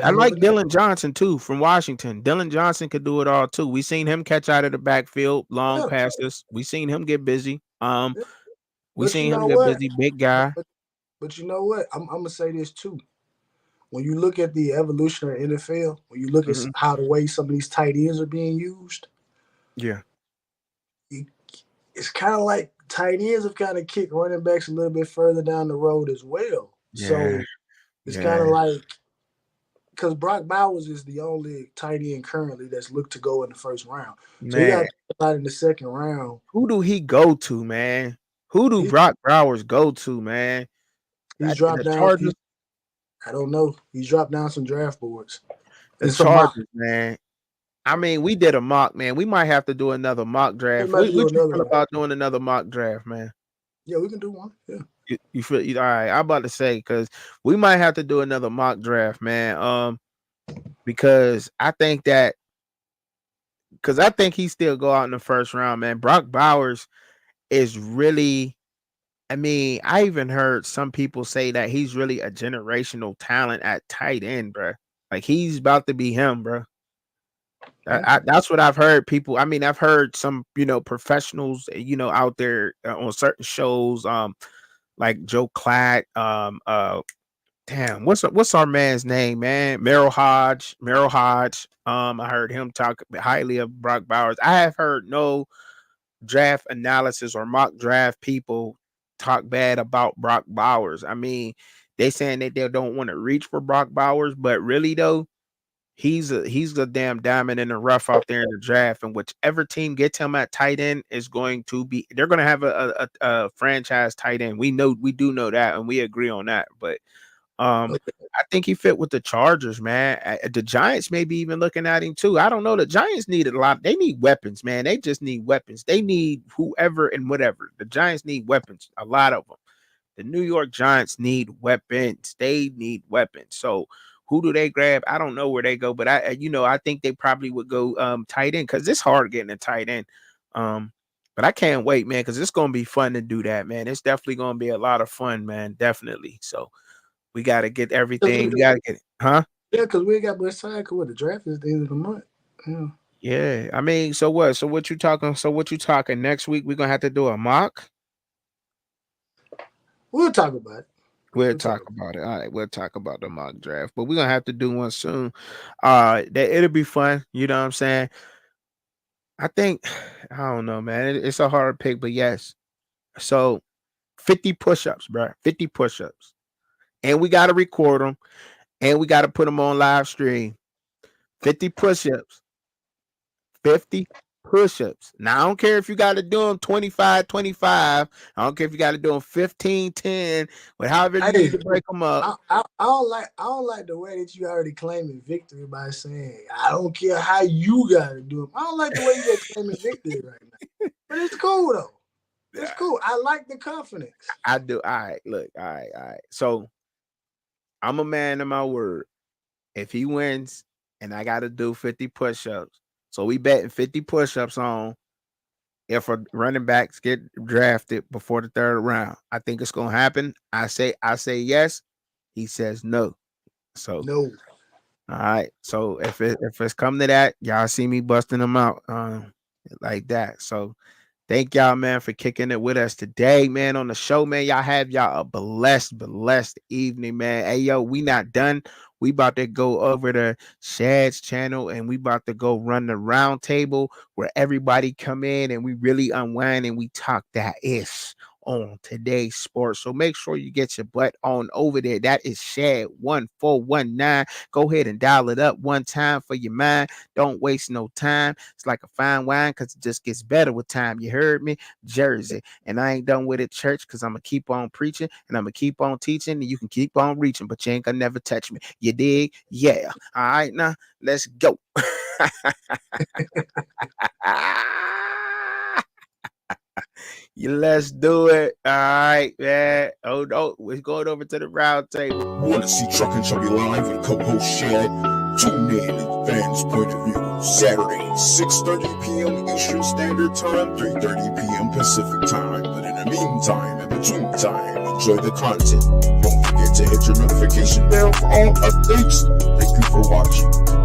I like Dylan Johnson too from Washington. Dylan Johnson could do it all too. We seen him catch out of the backfield, long passes. We seen him get busy. We seen him get busy, big guy. But you know what? I'm gonna say this too. When you look at the evolution of the NFL, when you look at how the way some of these tight ends are being used, it's kind of like tight ends have kind of kicked running backs a little bit further down the road as well. Yeah. So it's kind of like, because Brock Bowers is the only tight end currently that's looked to go in the first round. So you got to out in the second round. Who do he go to, man? Who do Brock Bowers go to, man? He's dropped down. I don't know. He's dropped down some draft boards. The Chargers, man. I mean, we did a mock, man. We might have to do another mock draft. What you feel about doing another mock draft, man? Yeah, we can do one. Yeah. You feel all right? I'm about to say, because we might have to do another mock draft, man. Because I think he still go out in the first round, man. Brock Bowers is really, I mean, I even heard some people say that he's really a generational talent at tight end, bro. Like, he's about to be him, bro. That's what I've heard people. I mean, I've heard some, professionals, out there on certain shows, like Joe Klatt, damn, what's our man's name, man? Merrill Hodge. I heard him talk highly of Brock Bowers. I have heard no draft analysis or mock draft people talk bad about Brock Bowers. I mean, they saying that they don't want to reach for Brock Bowers, but really though, he's a damn diamond in the rough out there in the draft, and whichever team gets him at tight end is going to be, they're going to have a franchise tight end. We do know that, and we agree on that. But I think he fit with the Chargers, man. The Giants may be even looking at him too. I don't know. The Giants need a lot. They need weapons, man. They just need weapons. They need whoever and whatever. The Giants need weapons, a lot of them. The New York Giants need weapons. They need weapons. So who do they grab? I don't know where they go, but I think they probably would go tight end because it's hard getting a tight end. But I can't wait, man, because it's gonna be fun to do that, man. It's definitely gonna be a lot of fun, man. Definitely. So we got to get everything. We got to get it, huh? Yeah, because we ain't got much time. Because the draft is the end of the month. Yeah. Yeah. I mean, so what? So what you talking? So what you talking? Next week we're gonna have to do a mock. We'll talk about it. We'll talk about it. All right, we'll talk about the mock draft, but we're gonna have to do one soon. It'll be fun. You know what I'm saying? I think I don't know, man. It's a hard pick, but yes. So 50 push-ups, bro. 50 push-ups, and we gotta record them, and we gotta put them on live stream. 50 push-ups. 50 push-ups. Now, I don't care if you got to do them 25, 25. I don't care if you got to do them 15, 10, but however you need to break them up. I don't like the way that you already claiming victory by saying, I don't care how you got to do them. I don't like the way you're claiming victory right now. But it's cool, though. It's cool. I like the confidence. I do. All right. Look. All right. So, I'm a man of my word. If he wins and I got to do 50 push-ups, so we betting 50 push-ups on if a running backs get drafted before the third round. I think it's gonna happen. I say yes. He says no. So no. All right. So if it's come to that, y'all see me busting them out like that. So thank y'all, man, for kicking it with us today, man, on the show, man. Y'all have y'all a blessed evening, man. Hey, yo, we not done. We about to go over to Shad's channel and we about to go run the round table where everybody come in and we really unwind and we talk that ish on today's sports. So make sure you get your butt on over there. That is Shad 1419. Go ahead and dial it up one time for your mind. Don't waste no time. It's like a fine wine because it just gets better with time. You heard me? Jersey. And I ain't done with it, church, because I'm going to keep on preaching and I'm going to keep on teaching and you can keep on reaching, but you ain't going to never touch me. You dig? Yeah. All right, now let's go. Let's do it. All right, man. Oh no, we're going over to the round table. Want to see Truck and Chubby live and co-host Shad? Tune in at Fans Point of View, Saturday, 6:30 p.m. Eastern Standard Time, 3:30 p.m. Pacific Time. But in the meantime, in between time, enjoy the content. Don't forget to hit your notification bell for all updates. Thank you for watching.